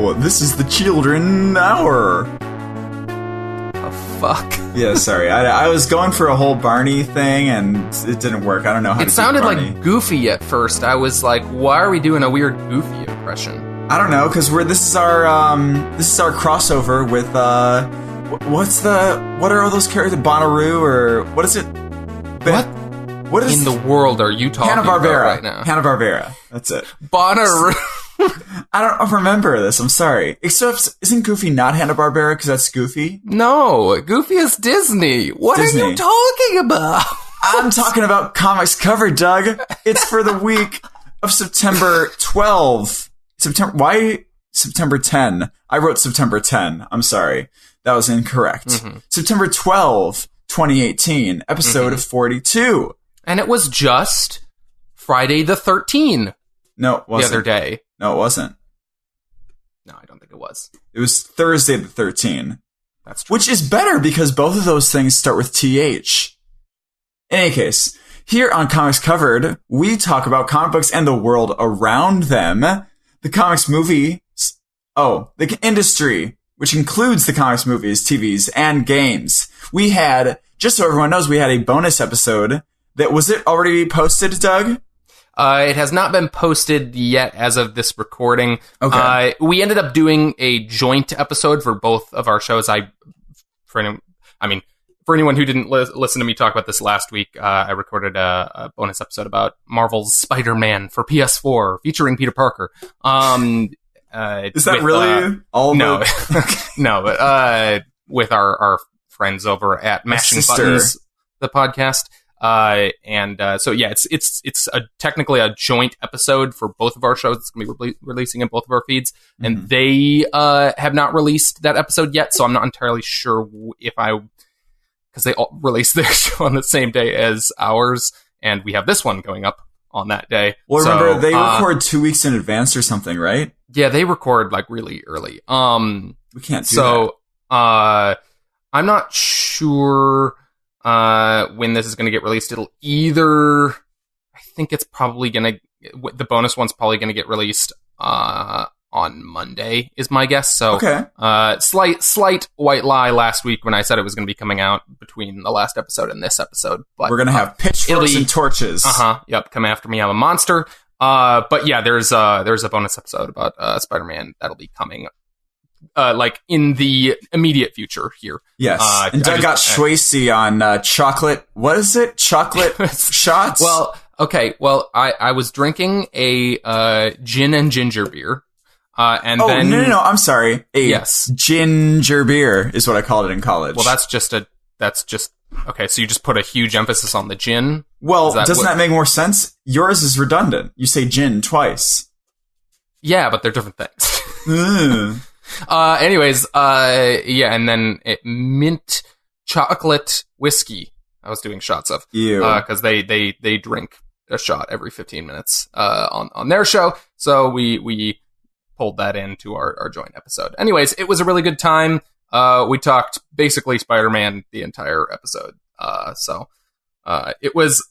Hello, this is the Children Hour. Oh, fuck. Yeah, sorry. I was going for a whole Barney thing, and it didn't work. I don't know how to do It sounded Barney. like Goofy at first. I was like, why are we doing a weird Goofy impression? I don't know, because this is our crossover with what are all those characters? Bonnaroo, or what is it? What is in the world are you talking about right now? Hanna-Barbera. That's it. Bonnaroo. I don't remember this. I'm sorry. Except, isn't Goofy not Hanna-Barbera because that's Goofy? No, Goofy is Disney. What Disney. are you talking about? I'm talking about Comics Covered, Doug. It's for the week of September 12. Why September 10? I wrote September 10. I'm sorry. That was incorrect. Mm-hmm. September 12, 2018, episode 42. And it was just Friday the 13th. No, it wasn't. The other day. No, it wasn't. No, I don't think it was. It was Thursday the 13th. That's true. Which is better because both of those things start with TH. In any case, here on Comics Covered, we talk about comic books and the world around them. The comics movies, the industry, which includes the comics movies, TVs, and games. We had, just so everyone knows, we had a bonus episode was it already posted, Doug? It has not been posted yet as of this recording. Okay. We ended up doing a joint episode for both of our shows. For anyone who didn't listen to me talk about this last week, I recorded a bonus episode about Marvel's Spider-Man for PS4 featuring Peter Parker. Is that really all? No, no, but with our friends over at Mashing Buttons, the podcast. So yeah, it's technically a joint episode for both of our shows. It's going to be releasing in both of our feeds, and they have not released that episode yet. So I'm not entirely sure because they all released their show on the same day as ours, and we have this one going up on that day. Well, remember they record 2 weeks in advance or something, right? Yeah, they record like really early. We can't do that. I'm not sure when this is going to get released. It'll either, I think it's probably going to, the bonus one's probably going to get released on Monday is my guess. So, okay. Slight white lie last week when I said it was going to be coming out between the last episode and this episode. But we're going to have pitchforks and torches. Yep. Come after me. I'm a monster. But yeah, there's a bonus episode about Spider-Man that'll be coming like in the immediate future here. Yes. And Doug got Schwasey on chocolate. What is it? Chocolate shots? Well, okay. Well, I was drinking a gin and ginger beer. Then no, I'm sorry. Yes. Ginger beer is what I called it in college. Well, that's just okay. So you just put a huge emphasis on the gin. Well, doesn't that make more sense? Yours is redundant. You say gin twice. Yeah, but they're different things. Anyways, yeah, and then mint chocolate whiskey. I was doing shots of, because they drink a shot every 15 minutes on their show. So we pulled that into our joint episode. Anyways, it was a really good time. We talked basically Spider-Man the entire episode. It was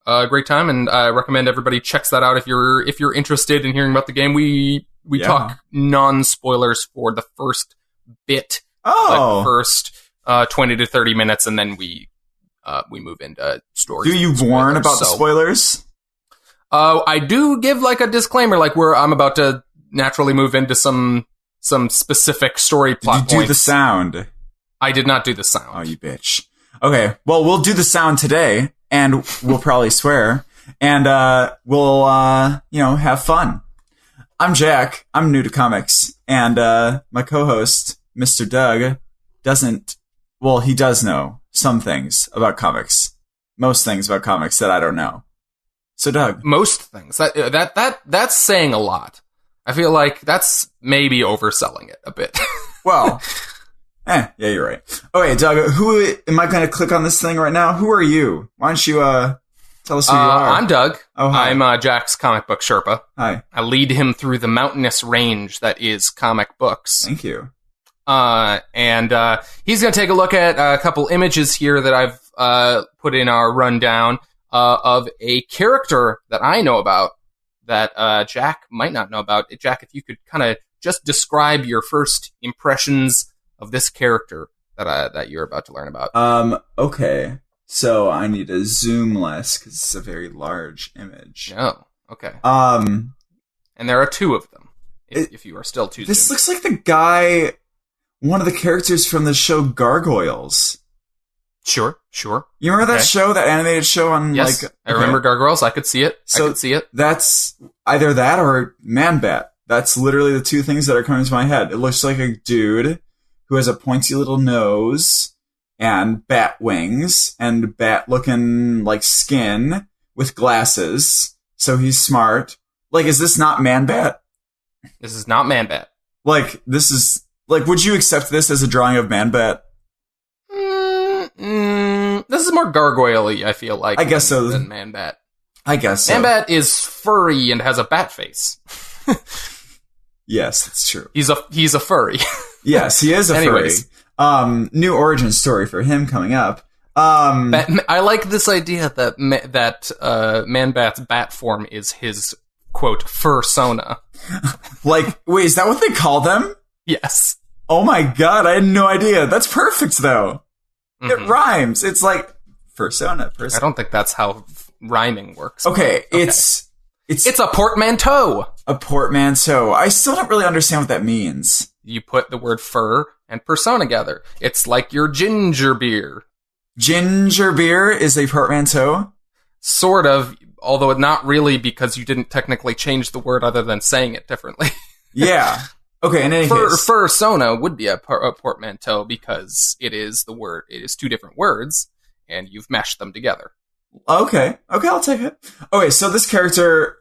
a great time, and I recommend everybody checks that out if you're interested in hearing about the game. We talk non-spoilers for the first bit, the first 20 to 30 minutes, and then we move into stories. Do you warn about the spoilers? I do give like a disclaimer, like I'm about to naturally move into some specific story plot points. Did you do the sound? I did not do the sound. Oh, you bitch. Okay, well, we'll do the sound today, and we'll probably swear, and we'll have fun. I'm Jack. I'm new to comics, and my co-host, Mr. Doug, he does know some things about comics. Most things about comics that I don't know. So, Doug. Most things. That's saying a lot. I feel like that's maybe overselling it a bit. Well, yeah, you're right. Okay, Doug, who am I going to click on this thing right now? Who are you? Why don't you tell us who you are? I'm Doug. Oh, hi. I'm Jack's comic book Sherpa. Hi. I lead him through the mountainous range that is comic books. Thank you. And he's going to take a look at a couple images here that I've put in our rundown of a character that I know about that Jack might not know about. Jack, if you could kind of just describe your first impressions of this character that you're about to learn about. Okay. So I need to zoom less because it's a very large image. Oh, okay. And there are two of them. If you are still too. This looks like the guy, one of the characters from the show Gargoyles. Sure. You remember that show, that animated show on yes, I remember Gargoyles. I could see it. That's either that or Man-Bat. That's literally the two things that are coming to my head. It looks like a dude who has a pointy little nose and bat wings and bat-looking like skin with glasses. So he's smart. Like, is this not Man-Bat? This is not Man-Bat. Like, this is... Like, would you accept this as a drawing of Man-Bat? This is more gargoyle-y, I feel like. I guess so. Than Man-Bat. I guess so. Man-Bat is furry and has a bat face. Yes, that's true. He's a furry. Yes, he is a furry. New origin story for him coming up. I like this idea that Man-Bat's bat form is his, quote, fursona. Like, wait, is that what they call them? Yes. Oh my god, I had no idea. That's perfect, though. Mm-hmm. It rhymes. It's like fursona. I don't think that's how rhyming works. Okay, it's a portmanteau. A portmanteau. I still don't really understand what that means. You put the word fur and persona together. It's like your ginger beer. Ginger beer is a portmanteau? Sort of, although not really, because you didn't technically change the word other than saying it differently. Yeah. Okay, in any case. Fursona would be a portmanteau because it is two different words, and you've meshed them together. Okay, I'll take it. Okay, so this character,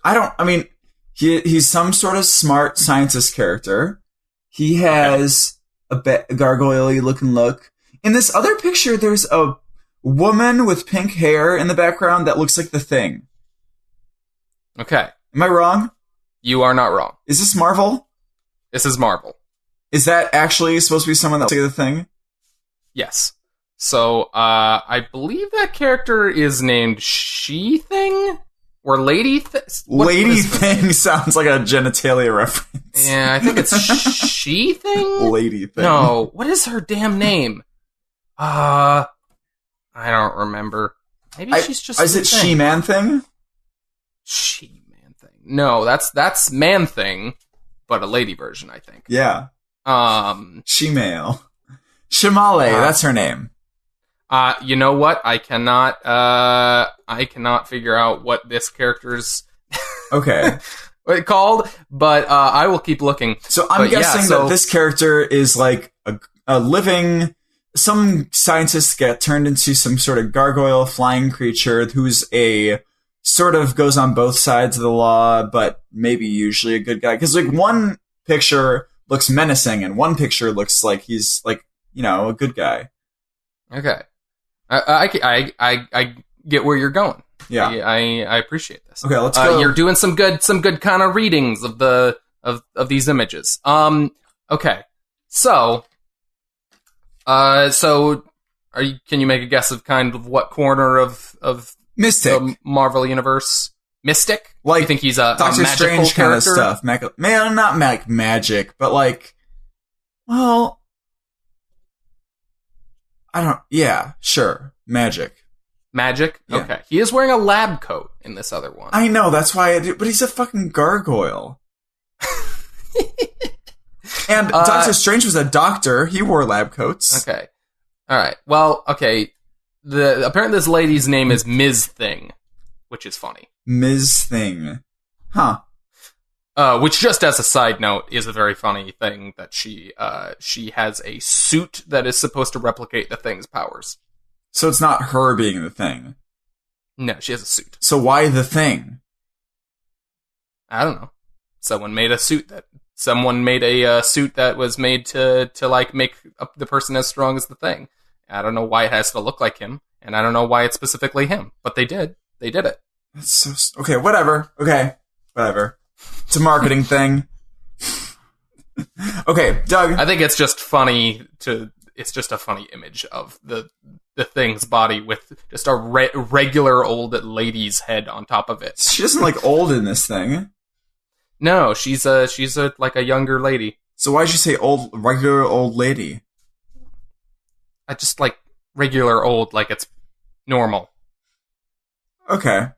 he's some sort of smart scientist character. He has a gargoyle-y looking look. In this other picture, there's a woman with pink hair in the background that looks like the Thing. Okay. Am I wrong? You are not wrong. Is this Marvel? This is Marvel. Is that actually supposed to be someone that looks like the Thing? Yes. So, I believe that character is named She-Thing? Or Lady Thing? Lady Thing sounds like a genitalia reference. Yeah, I think it's She-Thing? Lady Thing. No, what is her damn name? I don't remember. Maybe she's just Is it She-Man Thing? She-Man Thing. No, that's Man Thing, but a lady version, I think. Yeah. She-Male. Shimale, that's her name. You know what? I cannot figure out what this character's okay called, but I will keep looking. So I'm guessing that this character is like a living. Some scientists get turned into some sort of gargoyle flying creature who's a sort of goes on both sides of the law, but maybe usually a good guy. Because like one picture looks menacing, and one picture looks like he's like a good guy. Okay. I get where you're going. Yeah, I appreciate this. Okay, let's go. You're doing some good kind of readings of these images. Okay, so can you make a guess of kind of what corner of Mystic, the Marvel universe? Mystic? Like, you think he's a Doctor magical Strange character? Kind of stuff. Not like magic, but like, well. Yeah, sure. Magic. Magic? Yeah. Okay. He is wearing a lab coat in this other one. I know, that's why I do, but he's a fucking gargoyle. And Doctor Strange was a doctor. He wore lab coats. Okay. Alright. Well, okay. Apparently this lady's name is Ms. Thing, which is funny. Ms. Thing. Huh. Which, just as a side note, is a very funny thing that she has a suit that is supposed to replicate the Thing's powers. So it's not her being the Thing. No, she has a suit. So why the Thing? I don't know. Someone made a suit that was made to like make the person as strong as the Thing. I don't know why it has to look like him, and I don't know why it's specifically him, but they did. They did it. That's so okay. Whatever. Okay, whatever. It's a marketing thing. Okay, Doug. I think it's just funny it's just a funny image of the Thing's body with just a regular old lady's head on top of it. She doesn't look old in this thing. No, she's a like a younger lady. So why'd you say regular old lady? I just like regular old, like it's normal. Okay.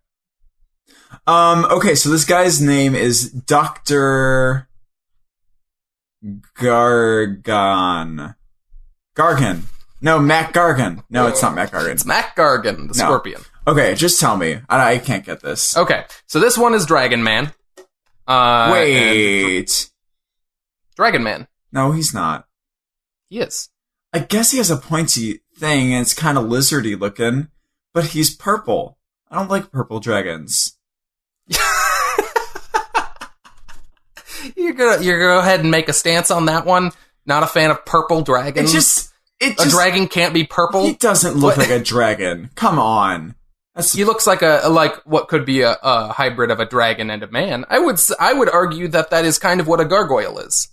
Okay, so this guy's name is Dr. Gargan. No, Mac Gargan. No, it's not Mac Gargan. It's Mac Gargan, the Scorpion. Okay, just tell me. I can't get this. Okay, so this one is Dragon Man. Wait. Dragon Man. No, he's not. He is. I guess he has a pointy thing, and it's kind of lizardy looking, but he's purple. I don't like purple dragons. You're gonna go ahead and make a stance on that one? Not a fan of purple dragons? A dragon can't be purple? He doesn't look like a dragon. Come on. He looks like what could be a hybrid of a dragon and a man. I would argue that is kind of what a gargoyle is.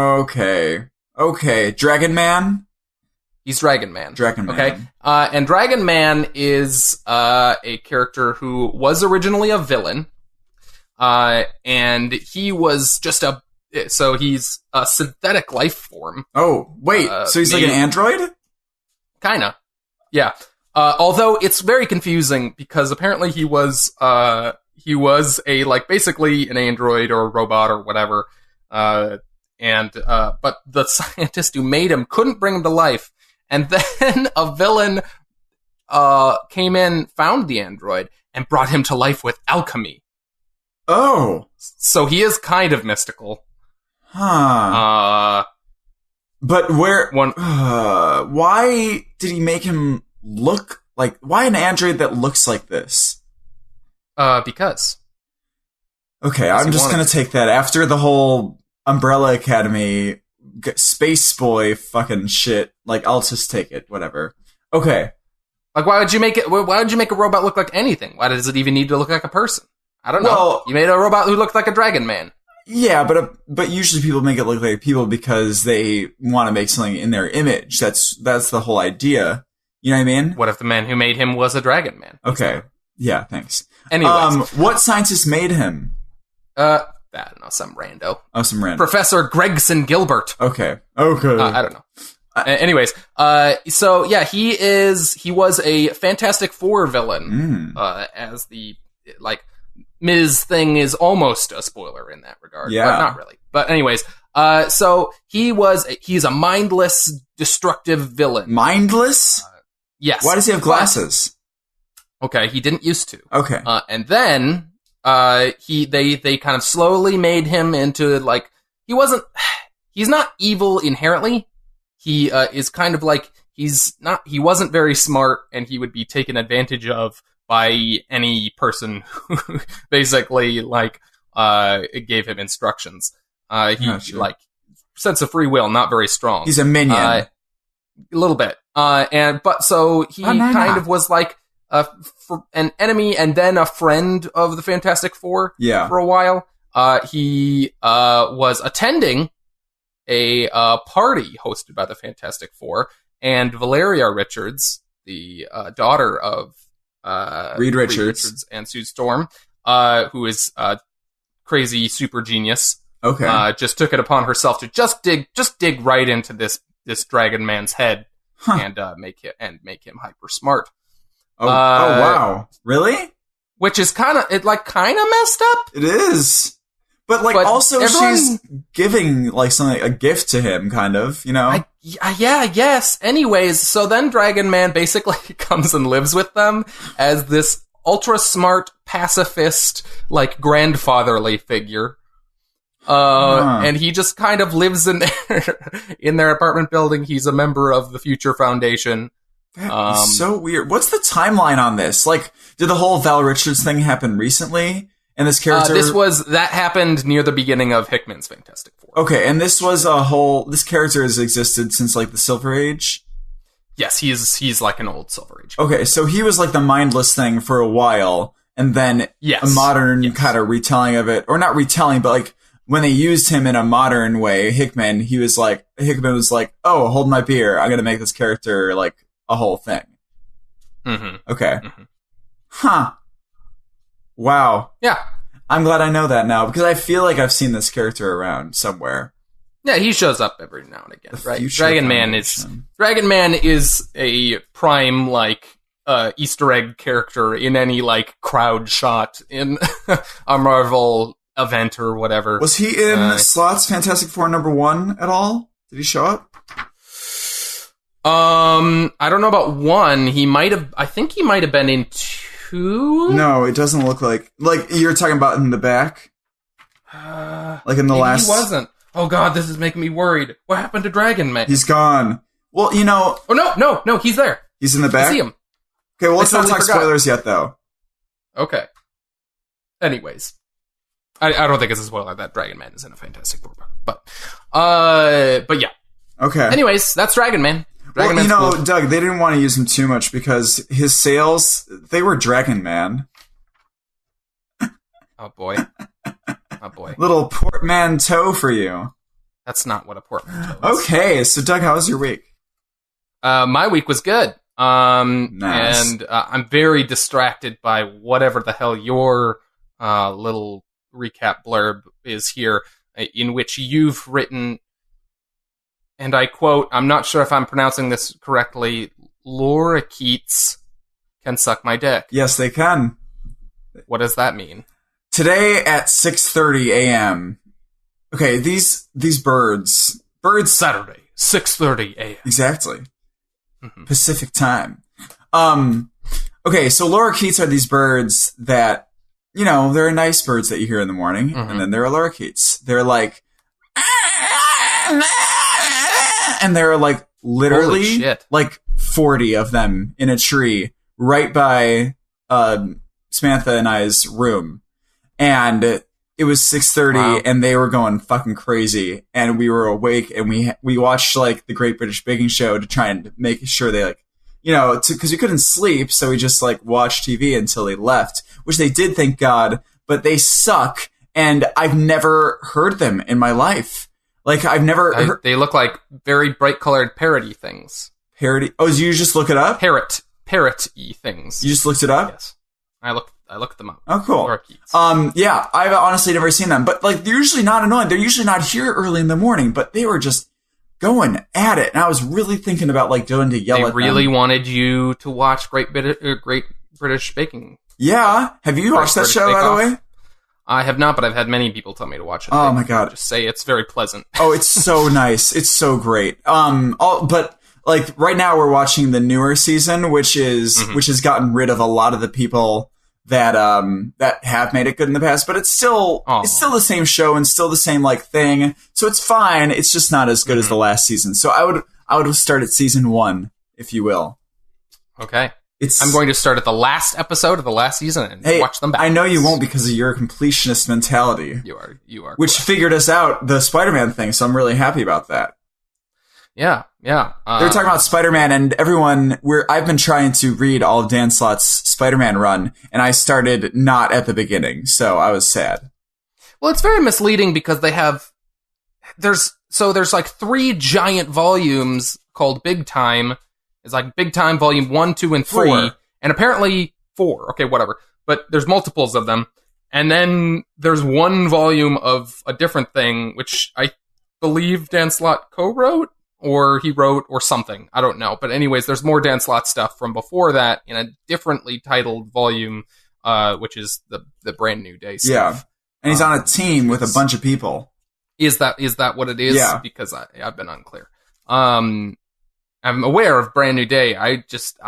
Okay. Dragon Man? He's Dragon Man. Dragon Man. Okay. And Dragon Man is a character who was originally a villain. And he was just he's a synthetic life form. Oh, wait. So he's like an android? Kinda. Yeah. Although it's very confusing because apparently he was a basically an android or a robot or whatever. But the scientist who made him couldn't bring him to life. And then a villain, came in, found the android and brought him to life with alchemy. Oh. So he is kind of mystical. Huh. But why did he make him look like, why an android that looks like this? Because. Okay, I'm just gonna take that. After the whole Umbrella Academy space boy fucking shit, like, I'll just take it, whatever. Okay. Like, why would you make a robot look like anything? Why does it even need to look like a person? I don't know. Well, you made a robot who looked like a dragon man. Yeah, but usually people make it look like people because they want to make something in their image. That's the whole idea. You know what I mean? What if the man who made him was a dragon man? Okay. Yeah, thanks. Anyways. What scientist made him? I don't know, some rando. Oh, some rando. Professor Gregson Gilbert. Okay. I don't know. Anyways, so yeah, he was a Fantastic Four villain, as the, like, Ms. thing is almost a spoiler in that regard. Yeah. But not really. But anyways, so he's a mindless, destructive villain. Mindless? Yes. Why does he have glasses? Okay, he didn't used to. Okay. And then, they kind of slowly made him into, like, he's not evil inherently. He, is kind of like, he wasn't very smart and he would be taken advantage of by any person who basically, like, gave him instructions. Like, sense of free will, not very strong. He's a minion. A little bit. So he kind of was like, an enemy and then a friend of the Fantastic Four for a while. He was attending a party hosted by the Fantastic Four, and Valeria Richards, the daughter of Reed Richards and Sue Storm, who is crazy super genius, just took it upon herself to just dig right into this Dragon Man's head and make him hyper smart. Oh wow. Really? Which is kind of messed up. It is. But also she's giving, like, something, a gift to him, kind of, you know? Yes. Anyways, so then Dragon Man basically comes and lives with them as this ultra smart pacifist, like, grandfatherly figure. And he just kind of lives in their apartment building. He's a member of the Future Foundation. That is so weird. What's the timeline on this? Like, did the whole Val Richards thing happen recently? And this character... that happened near the beginning of Hickman's Fantastic Four. Okay, and this character has existed since, like, the Silver Age? Yes, he's like an old Silver Age. Okay, so he was, like, the mindless thing for a while, and then a modern kind of retelling of it, or not retelling, but, like, when they used him in a modern way, Hickman was like, oh, hold my beer, I'm gonna make this character, like, a whole thing. Mm-hmm. Okay. Mm-hmm. Huh. Wow. Yeah. I'm glad I know that now, because I feel like I've seen this character around somewhere. Yeah, he shows up every now and again, right? Dragon Man is a prime, like, Easter egg character in any, like, crowd shot in a Marvel event or whatever. Was he in Slot's Fantastic Four #1 at all? Did he show up? I don't know about 1. I think he might have been in 2. No, it doesn't look like you're talking about in the back. Like in the last. He wasn't. Oh god, this is making me worried. What happened to Dragon Man? He's gone. Well, you know. Oh no, he's there. He's in the back. I see him. Okay, well, let's not talk spoilers yet, though. Okay. Anyways, I don't think it's a spoiler that Dragon Man is in a Fantastic Four book, but yeah. Okay. Anyways, that's Dragon Man. Well, you know, cool. Doug, they didn't want to use him too much because his sales, they were Dragon Man. Oh boy. Oh boy. Little portmanteau for you. That's not what a portmanteau is. Okay, so Doug, how was your week? My week was good. Nice. And I'm very distracted by whatever the hell your little recap blurb is here, in which you've written, and I quote, I'm not sure if I'm pronouncing this correctly, lorikeets can suck my dick. Yes, they can. What does that mean? Today at 6:30 a.m. Okay, these birds. Saturday, 6:30 a.m. Exactly. Mm-hmm. Pacific time. Okay, so lorikeets are these birds that, you know, they're nice birds that you hear in the morning, mm-hmm. and then there are lorikeets. They're like, and there are like literally like 40 of them in a tree right by Samantha and I's room. And it was 6:30, wow. And they were going fucking crazy, and we were awake, and we watched like the Great British Baking Show to try and make sure they, like, you know, because we couldn't sleep, so we just like watched TV until they left, which they did, thank God. But they suck, and I've never heard them in my life. Like I've never. They look like very bright colored parrot-y things. Parrot-y? Oh, you just look it up? Parrot-y things. You just looked it up? Yes, I looked them up. Oh, cool. Yeah, I've honestly never seen them, but like they're usually not annoying. They're usually not here early in the morning, but they were just going at it, and I was really thinking about like going to yell at them. They really wanted you to watch Great British Baking. Yeah, have you watched that show, by the way? I have not, but I've had many people tell me to watch it. Oh my god! Just say it's very pleasant. Oh, it's so nice. It's so great. But like right now we're watching the newer season, which has gotten rid of a lot of the people that have made it good in the past, but it's still the same show and still the same like thing. So it's fine. It's just not as good as the last season. So I would start at season 1, if you will. Okay. I'm going to start at the last episode of the last season and watch them back. I know you won't because of your completionist mentality. You are. Which figured us out the Spider-Man thing, so I'm really happy about that. Yeah. They're talking about Spider-Man, and everyone, I've been trying to read all of Dan Slott's Spider-Man run, and I started not at the beginning, so I was sad. Well, it's very misleading because there's like 3 giant volumes called Big Time. It's like Big Time Volume 1, 2, and 3. 4. And apparently 4. Okay, whatever. But there's multiples of them. And then there's 1 volume of a different thing, which I believe Dan Slott co-wrote, or he wrote, or something. I don't know. But anyways, there's more Dan Slott stuff from before that in a differently titled volume, which is the Brand New Day stuff. Yeah. And he's on a team with a bunch of people. Is that what it is? Yeah. Because I've been unclear. I'm aware of Brand New Day. I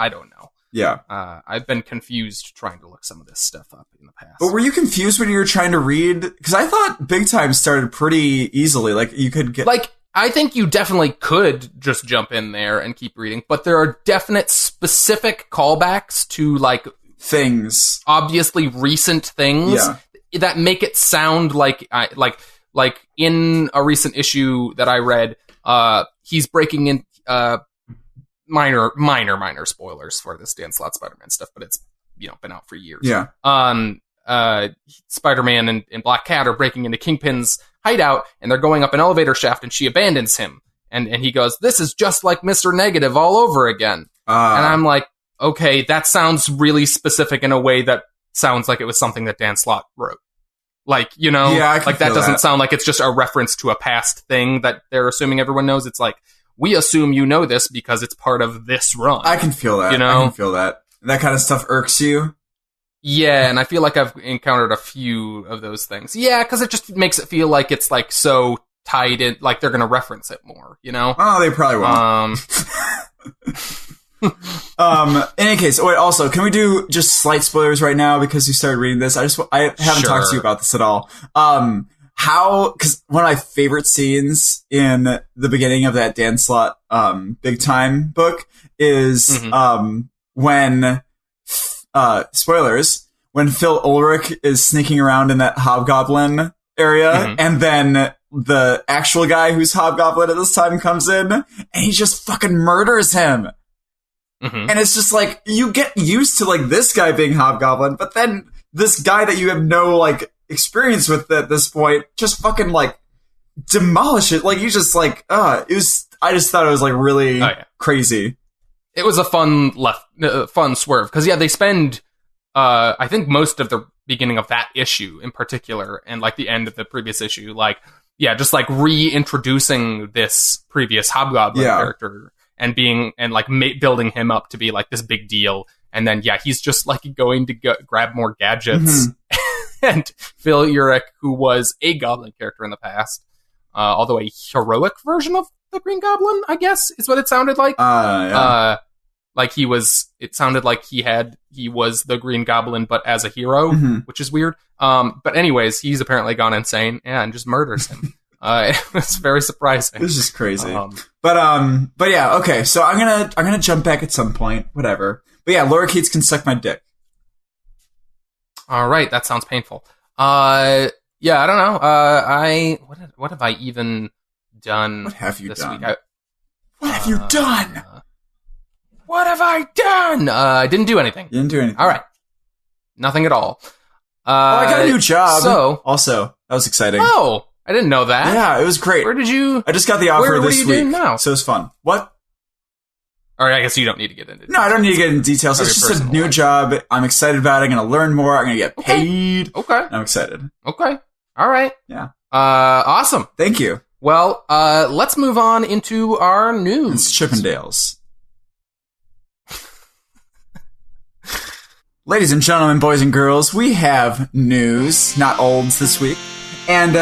don't know. Yeah. I've been confused trying to look some of this stuff up in the past. But were you confused when you were trying to read? Because I thought Big Time started pretty easily. Like, you could get... Like, I think you definitely could just jump in there and keep reading, but there are definite specific callbacks to, like... things. Obviously recent things that make it sound like in a recent issue that I read, he's breaking in... minor spoilers for this Dan Slott Spider-Man stuff, but it's, been out for years. Yeah. Spider-Man and Black Cat are breaking into Kingpin's hideout, and they're going up an elevator shaft, and she abandons him. And he goes, "This is just like Mr. Negative all over again." And I'm like, okay, that sounds really specific in a way that sounds like it was something that Dan Slott wrote. Like, you know, yeah, like that doesn't sound like it's just a reference to a past thing that they're assuming everyone knows. It's like, we assume you know this because it's part of this run. I can feel that. You know? I can feel that. That kind of stuff irks you. Yeah, and I feel like I've encountered a few of those things. Yeah, because it just makes it feel like it's like so tied in, like they're going to reference it more, you know? Oh, they probably won't. In any case, wait, also, can we do just slight spoilers right now because you started reading this? I haven't talked to you about this at all. Because one of my favorite scenes in the beginning of that Dan Slott, Big Time book is, when, spoilers, when Phil Ulrich is sneaking around in that hobgoblin area, and then the actual guy who's hobgoblin at this time comes in, and he just fucking murders him. And it's just like, you get used to like this guy being hobgoblin, but then this guy that you have no like experience with at this point just fucking like demolish it. Like you just like, I just thought it was like really crazy. It was a fun swerve. Cause yeah, they spend, I think most of the beginning of that issue in particular and like the end of the previous issue, like, yeah, just like reintroducing this previous hobgoblin character. And building him up to be like this big deal, and then he's just like going to grab more gadgets. And Phil Urich, who was a Goblin character in the past, although a heroic version of the Green Goblin, I guess is what it sounded like. Like it sounded like he was the Green Goblin, but as a hero, which is weird. But anyways, he's apparently gone insane and just murders him. It was very surprising. This is crazy. But yeah, okay. So I'm gonna jump back at some point, whatever. But yeah, Laura Keats can suck my dick. All right, that sounds painful. Yeah, I don't know. What have I even done? What have you this done? Week? What have you done? What have I done? I didn't do anything. You didn't do anything. All right, nothing at all. I got a new job. So also, that was exciting. Oh. I didn't know that. Yeah, it was great. Where did you... I just got the offer this week. What are you doing now? So it was fun. What? All right, I guess you don't need to get into details. No, I don't need to get into details. It's just a new job. I'm excited about it. I'm going to learn more. I'm going to get paid. Okay. I'm excited. Okay. All right. Yeah. Awesome. Thank you. Well, let's move on into our news. It's Chippendales. Ladies and gentlemen, boys and girls, we have news, not olds this week. And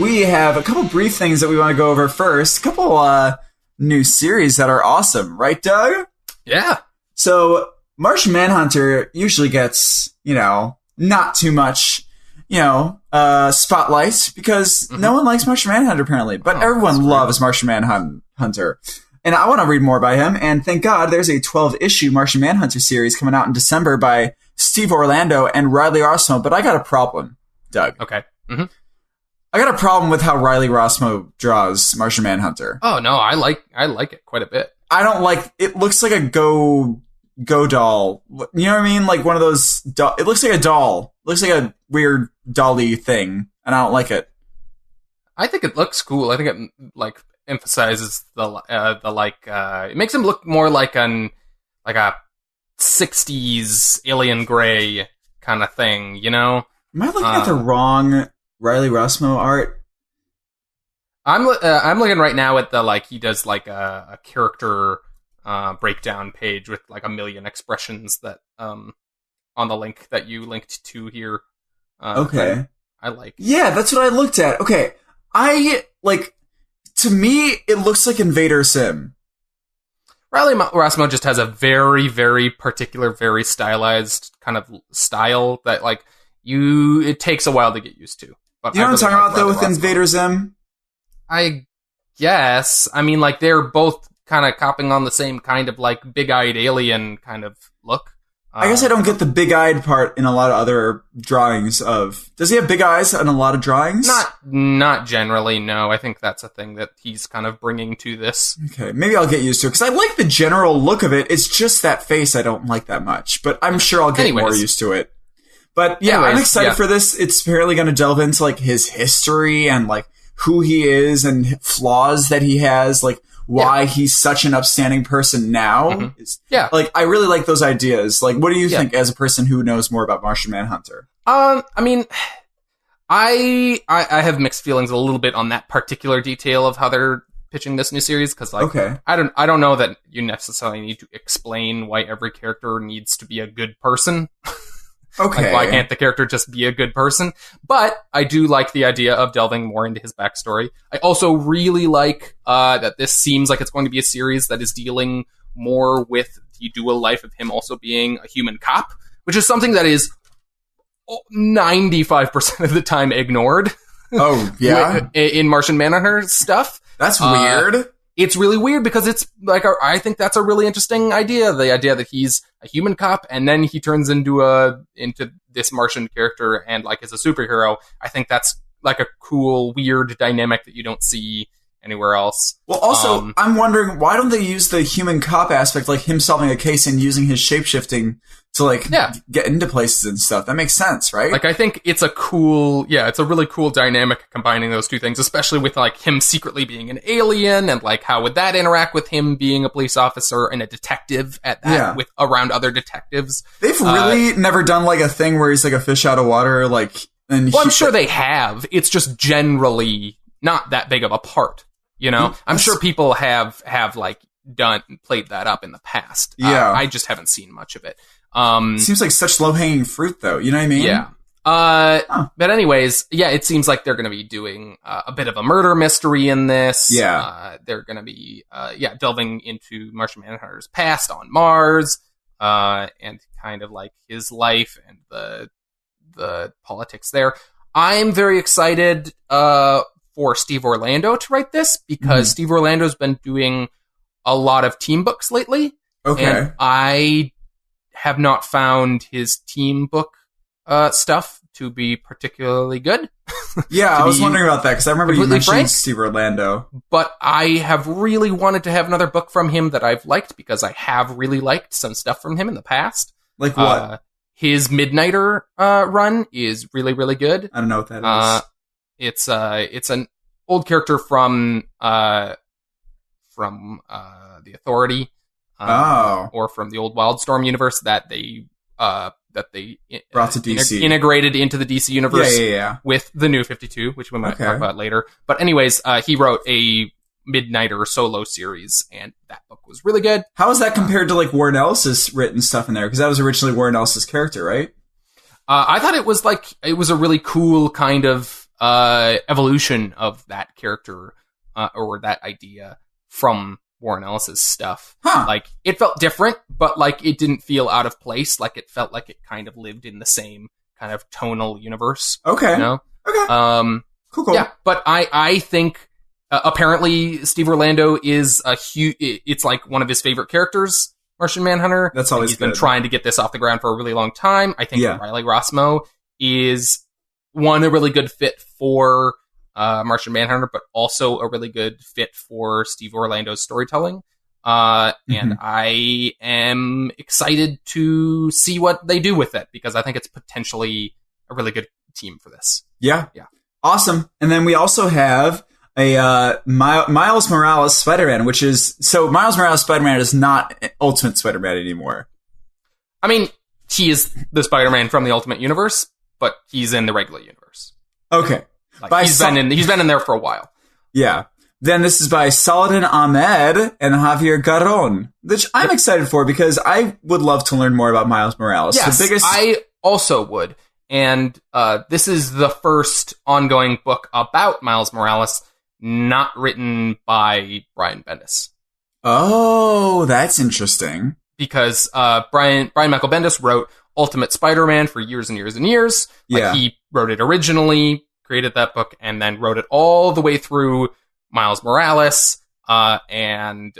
we have a couple brief things that we want to go over first. A couple new series that are awesome. Right, Doug? Yeah. So, Martian Manhunter usually gets, not too much, spotlight because no one likes Martian Manhunter, apparently. But everyone loves Martian Manhunter. And I want to read more by him. And thank God there's a 12-issue Martian Manhunter series coming out in December by Steve Orlando and Riley Rossmo. But I got a problem, Doug. Okay. I got a problem with how Riley Rossmo draws Martian Manhunter. Oh no, I like it quite a bit. I don't like it. Looks like a go doll. You know what I mean? Like one of those. It looks like a doll. It looks like a weird dolly thing, and I don't like it. I think it looks cool. I think it like emphasizes the it makes him look more like a 60s alien gray kind of thing. You know? Am I looking at the wrong Riley Rossmo art? I'm looking right now at the he does like a character breakdown page with like a million expressions that on the link that you linked to here. Okay. I like. Yeah, that's what I looked at. Okay. To me, it looks like Invader Sim. Riley Rossmo just has a very, very particular, very stylized kind of style that it takes a while to get used to. But you know what I'm talking about, though, with Invader Zim? I guess. I mean, they're both kind of copying on the same kind of, big-eyed alien kind of look. I guess I don't get the big-eyed part in a lot of other drawings of... Does he have big eyes in a lot of drawings? Not generally, no. I think that's a thing that he's kind of bringing to this. Okay, maybe I'll get used to it, because I like the general look of it. It's just that face I don't like that much. But I'm sure I'll get more used to it. But yeah, I'm excited for this. It's apparently going to delve into his history and who he is and flaws that he has, why he's such an upstanding person now. Yeah. I really like those ideas. What do you think as a person who knows more about Martian Manhunter? I mean, I have mixed feelings a little bit on that particular detail of how they're pitching this new series, because I don't know that you necessarily need to explain why every character needs to be a good person. Okay. Why can't the character just be a good person? But I do like the idea of delving more into his backstory. I also really like that this seems like it's going to be a series that is dealing more with the dual life of him also being a human cop, which is something that is 95% of the time ignored. Oh, yeah? in Martian Manhunter stuff. That's weird. It's really weird because it's like, I think that's a really interesting idea. The idea that he's a human cop and then he turns into this Martian character and like is a superhero. I think that's like a cool, weird dynamic that you don't see anywhere else. Well, also, I'm wondering, why don't they use the human cop aspect, like him solving a case and using his shapeshifting to like get into places and stuff? That makes sense, right? Like, I think it's a really cool dynamic combining those two things, especially with like him secretly being an alien and like how would that interact with him being a police officer and a detective at that with around other detectives. They've really never done like a thing where he's like a fish out of water, like. Well, I'm sure they have. It's just generally not that big of a part. You know, I'm sure people have like played that up in the past. Yeah. I just haven't seen much of it. Seems like such low-hanging fruit, though. You know what I mean? Yeah. But anyways, it seems like they're going to be doing a bit of a murder mystery in this. Yeah. They're going to be, delving into Martian Manhunter's past on Mars, and kind of like his life and the politics there. I'm very excited, for Steve Orlando to write this, because Steve Orlando's been doing a lot of team books lately. Okay. And I have not found his team book stuff to be particularly good. Yeah, I was wondering about that, because I remember you mentioned Steve Orlando. But I have really wanted to have another book from him that I've liked, because I have really liked some stuff from him in the past. Like what? His Midnighter run is really, really good. I don't know what that is. It's an old character from The Authority, or from the old Wildstorm universe that they brought to DC, integrated into the DC universe with the New 52, which we might talk about later. But anyways, he wrote a Midnighter solo series, and that book was really good. How is that compared to like Warren Ellis's written stuff in there? Because that was originally Warren Ellis's character, right? I thought it was a really cool kind of evolution of that character, or that idea from Warren Ellis's stuff. Like, it felt different, but like it didn't feel out of place. Like, it felt like it kind of lived in the same kind of tonal universe. Okay. You know? Okay. Cool. Yeah, but I think apparently Steve Orlando is it's like one of his favorite characters, Martian Manhunter. That's always He's been trying to get this off the ground for a really long time. I think Riley Rossmo is a really good fit for Martian Manhunter, but also a really good fit for Steve Orlando's storytelling. And I am excited to see what they do with it, because I think it's potentially a really good team for this. Yeah. Awesome. And then we also have a Miles Morales Spider-Man, Miles Morales Spider-Man is not Ultimate Spider-Man anymore. I mean, he is the Spider-Man from the Ultimate Universe, but he's in the regular universe. Okay. Like, he's been in there for a while. Yeah. Then this is by Saladin Ahmed and Javier Garron, which I'm excited for, because I would love to learn more about Miles Morales. Yes, I also would. And this is the first ongoing book about Miles Morales not written by Brian Bendis. Oh, that's interesting. Because Brian Michael Bendis wrote Ultimate Spider-Man for years and years and years. Like, he wrote it originally, created that book, and then wrote it all the way through Miles Morales, and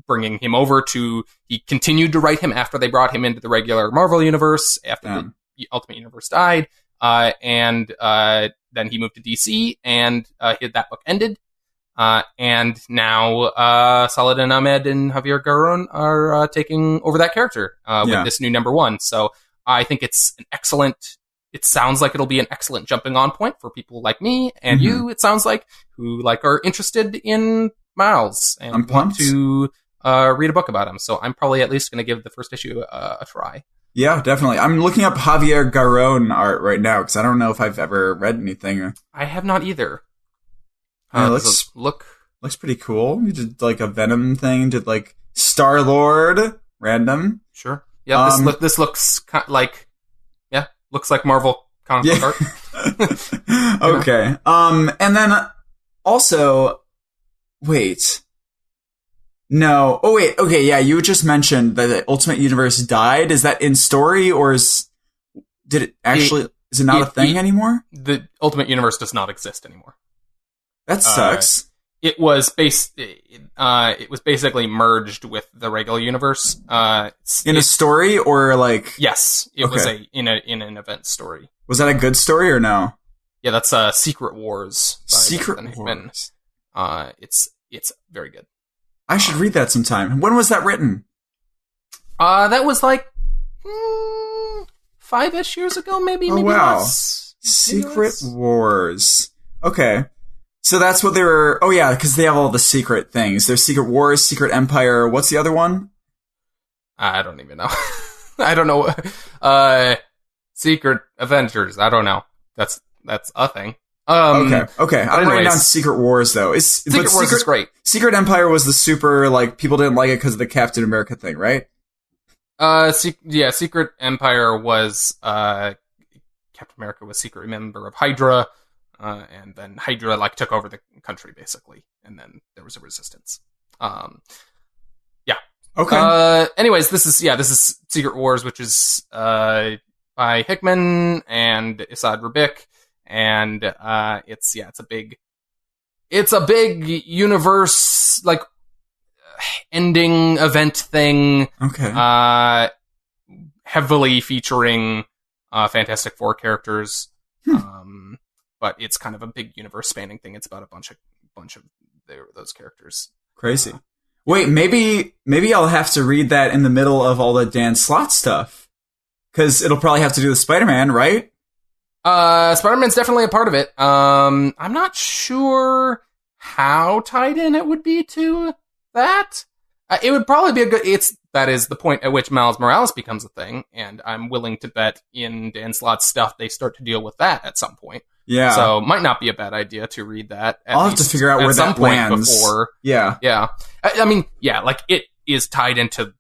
bringing him over to... He continued to write him after they brought him into the regular Marvel Universe, after the Ultimate Universe died, and then he moved to DC, and that book ended. And now Saladin Ahmed and Javier Garron are taking over that character with this new #1. So I think it's it sounds like it'll be an excellent jumping on point for people like me and you, it sounds like, who are interested in Miles and want to read a book about him. So I'm probably at least going to give the first issue a try. Yeah, definitely. I'm looking up Javier Garrón art right now because I don't know if I've ever read anything. I have not either. It looks pretty cool. You did like a Venom thing. Did like Star-Lord random. Sure. Yeah. This looks looks like Marvel comic book art. Okay. And then also, wait. No. Oh, wait. Okay, yeah, you just mentioned that the Ultimate Universe died. Is that in story, or is it not a thing anymore? The Ultimate Universe does not exist anymore. That sucks. It was basically merged with the regular universe. In a story, or like? Yes, it was in an event story. Was that a good story or no? Yeah, that's Secret Wars. Secret Wars. It's very good. I should read that sometime. When was that written? That was like 5-ish years ago, maybe. Oh, maybe wow. Less. Secret Wars. Okay. So that's what they were... Oh, yeah, because they have all the secret things. There's Secret Wars, Secret Empire. What's the other one? I don't even know. I don't know. Secret Avengers. I don't know. That's a thing. Okay. I'm writing down Secret Wars, though. Secret Wars is great. Secret Empire was the super, like, people didn't like it because of the Captain America thing, right? Secret Empire was, Captain America was secret member of Hydra, and then Hydra, like, took over the country, basically, and then there was a resistance. Yeah. Okay. Anyways, this is Secret Wars, which is, by Hickman and Isad Ribic. And it's a big universe, like, ending event thing. Okay. Heavily featuring Fantastic Four characters. But it's kind of a big universe spanning thing. It's about a bunch of those characters. Crazy. Wait, maybe I'll have to read that in the middle of all the Dan Slott stuff, because it'll probably have to do with Spider-Man, right? Spider-Man's definitely a part of it. I'm not sure how tied in it would be to that. It would probably be that is the point at which Miles Morales becomes a thing, and I'm willing to bet in Dan Slott's stuff they start to deal with that at some point. Yeah. So might not be a bad idea to read that. I'll have to figure out where that lands. Before. Yeah. Yeah. I mean, yeah, like, it is tied into,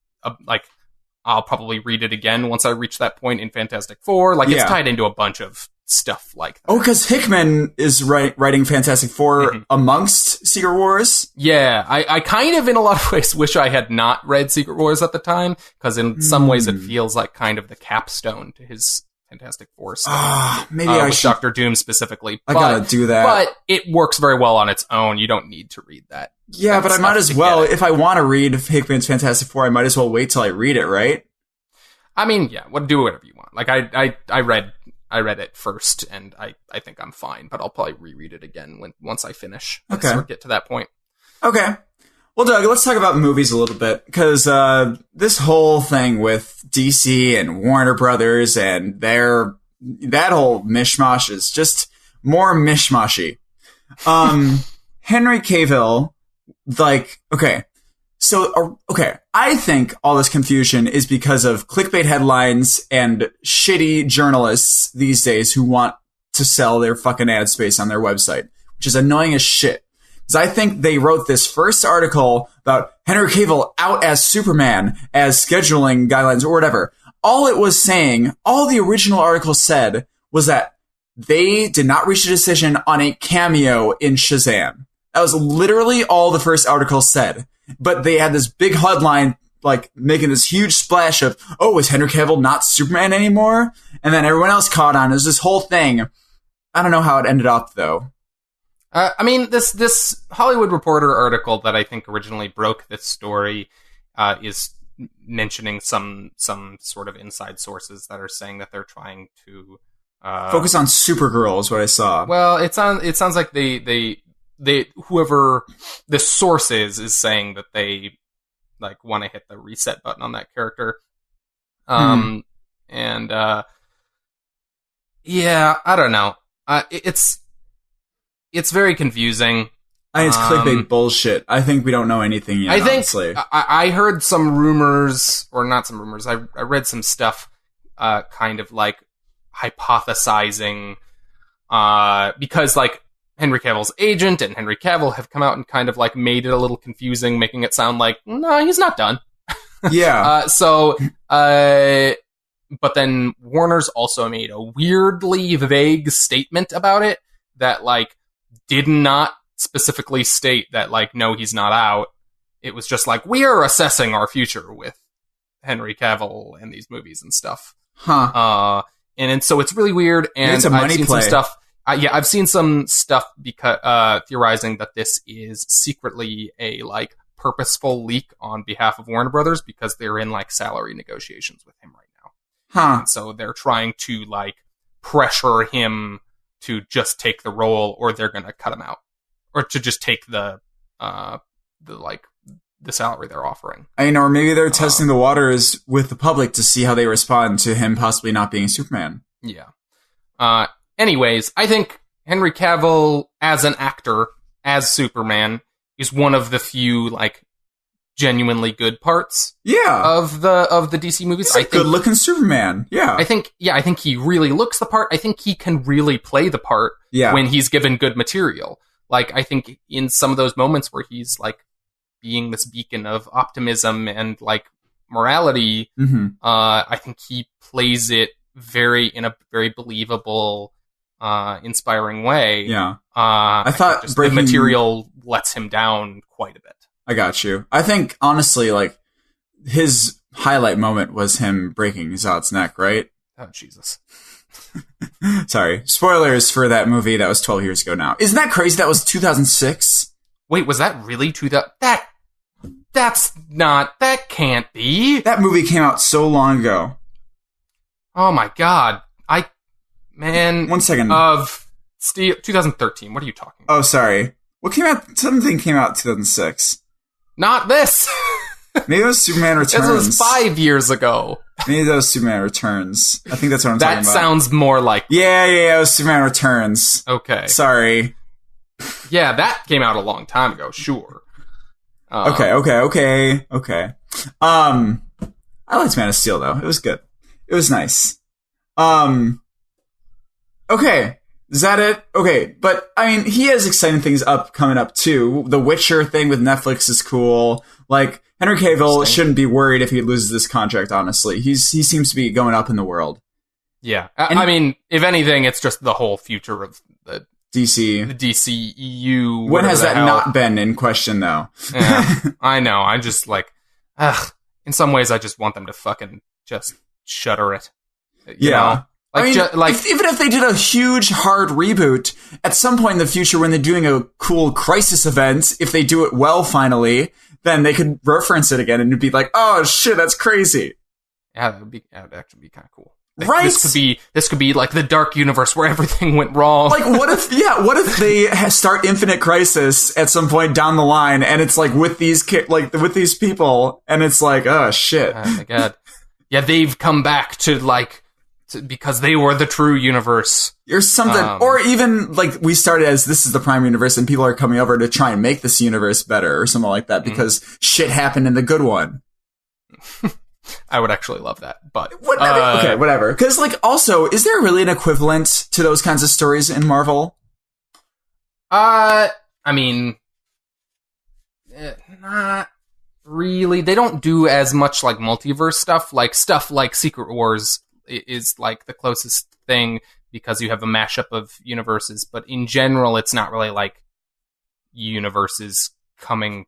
I'll probably read it again once I reach that point in Fantastic Four. Like, it's tied into a bunch of stuff like that. Oh, because Hickman is writing Fantastic Four amongst Secret Wars? Yeah, I kind of, in a lot of ways, wish I had not read Secret Wars at the time, because in some ways it feels like kind of the capstone to his Fantastic Four stuff. Maybe I with should... Dr. Doom specifically. I gotta do that. But it works very well on its own. You don't need to read that. Yeah, but I might as well, if I want to read Hickman's Fantastic Four, I might as well wait till I read it, right? I mean, yeah, do whatever you want. Like, I read it first, and I think I'm fine, but I'll probably reread it again once I finish. Okay. Or get to that point. Okay. Well, Doug, let's talk about movies a little bit, because this whole thing with DC and Warner Brothers and that whole mishmash is just more mishmashy. Henry Cavill, like, okay. So, I think all this confusion is because of clickbait headlines and shitty journalists these days who want to sell their fucking ad space on their website, which is annoying as shit. Because I think they wrote this first article about Henry Cavill out as Superman, as scheduling guidelines or whatever. All it was saying, all the original article said, was that they did not reach a decision on a cameo in Shazam. That was literally all the first article said. But they had this big headline, like, making this huge splash of, oh, is Henry Cavill not Superman anymore? And then everyone else caught on. It was this whole thing. I don't know how it ended up, though. I mean, this Hollywood Reporter article that I think originally broke this story is mentioning some sort of inside sources that are saying that they're trying to focus on Supergirl is what I saw. Well, it sounds like they whoever the source is saying that they, like, want to hit the reset button on that character. And yeah, I don't know. It's very confusing. I think it's clickbait bullshit. I think we don't know anything yet, honestly. I heard some rumors, or not some rumors, I read some stuff kind of like hypothesizing, because like Henry Cavill's agent and Henry Cavill have come out and kind of like made it a little confusing, making it sound like, no, he's not done. Yeah. But then Warner's also made a weirdly vague statement about it that like did not specifically state that like, no, he's not out. It was just like, we are assessing our future with Henry Cavill and these movies and stuff. Huh. And so it's really weird. And it's a money I've seen play. some stuff. I've seen some stuff because theorizing that this is secretly a like purposeful leak on behalf of Warner Brothers because they're in like salary negotiations with him right now. Huh. And so they're trying to like pressure him to just take the role, or they're going to cut him out, or to just take the salary they're offering. I know, or maybe they're testing the waters with the public to see how they respond to him possibly not being Superman. Yeah. Anyways, I think Henry Cavill as an actor, as Superman, is one of the few like genuinely good parts. Yeah. Of the DC movies. He's a good-looking Superman. Yeah. I think he really looks the part. I think he can really play the part when he's given good material. Like, I think in some of those moments where he's like being this beacon of optimism and like morality, I think he plays it in a very believable, inspiring way. Yeah. I thought the material lets him down quite a bit. I got you. I think, honestly, like, his highlight moment was him breaking Zod's neck, right? Oh, Jesus. Sorry. Spoilers for that movie that was 12 years ago now. Isn't that crazy? That was 2006? Wait, was that really 2000? That can't be. That movie came out so long ago. Oh my God. 1 second. 2013. What are you talking about? Oh, sorry. What came out? Something came out in 2006. Not this. Maybe it was Superman Returns. This was 5 years ago. Maybe that was Superman Returns. I think that's what I'm talking about. That sounds more like... Yeah, it was Superman Returns. Okay. Sorry. Yeah, that came out a long time ago, sure. Okay. I liked Man of Steel, though. It was good. It was nice. Okay. Is that it? Okay, but, I mean, he has exciting things coming up, too. The Witcher thing with Netflix is cool. Like, Henry Cavill shouldn't be worried if he loses this contract, honestly. He seems to be going up in the world. Yeah. I mean, if anything, it's just the whole future of the DC EU. When has that not been in question, though? Yeah, I know. I'm just like, in some ways, I just want them to fucking just shutter it. You know? Like, even if they did a huge, hard reboot, at some point in the future when they're doing a cool crisis event, if they do it well finally, then they could reference it again and it'd be like, oh shit, that's crazy. Yeah, that would actually be kind of cool. Right? This could be like the dark universe where everything went wrong. Like, what if they start Infinite Crisis at some point down the line and it's like with these people and it's like, oh shit. Oh my God. Yeah, they've come back to like, because they were the true universe. Or something. Or even, like, we started as this is the Prime Universe and people are coming over to try and make this universe better or something like that because shit happened in the good one. I would actually love that, but... okay, whatever. Because, like, also, is there really an equivalent to those kinds of stories in Marvel? I mean... not really. They don't do as much, like, multiverse stuff. Like, Secret Wars is like the closest thing because you have a mashup of universes, but in general it's not really like universes coming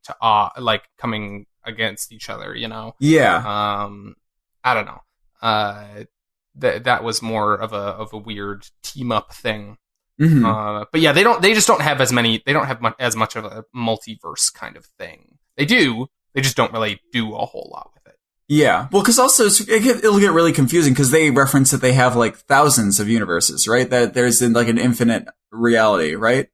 against each other, you know? Yeah. I don't know. That was more of a weird team up thing. Mm-hmm. But yeah, they just don't have as much of a multiverse kind of thing. They do, they just don't really do a whole lot with it. Yeah, well, because also it'll get really confusing because they reference that they have like thousands of universes, right? That there's like an infinite reality, right?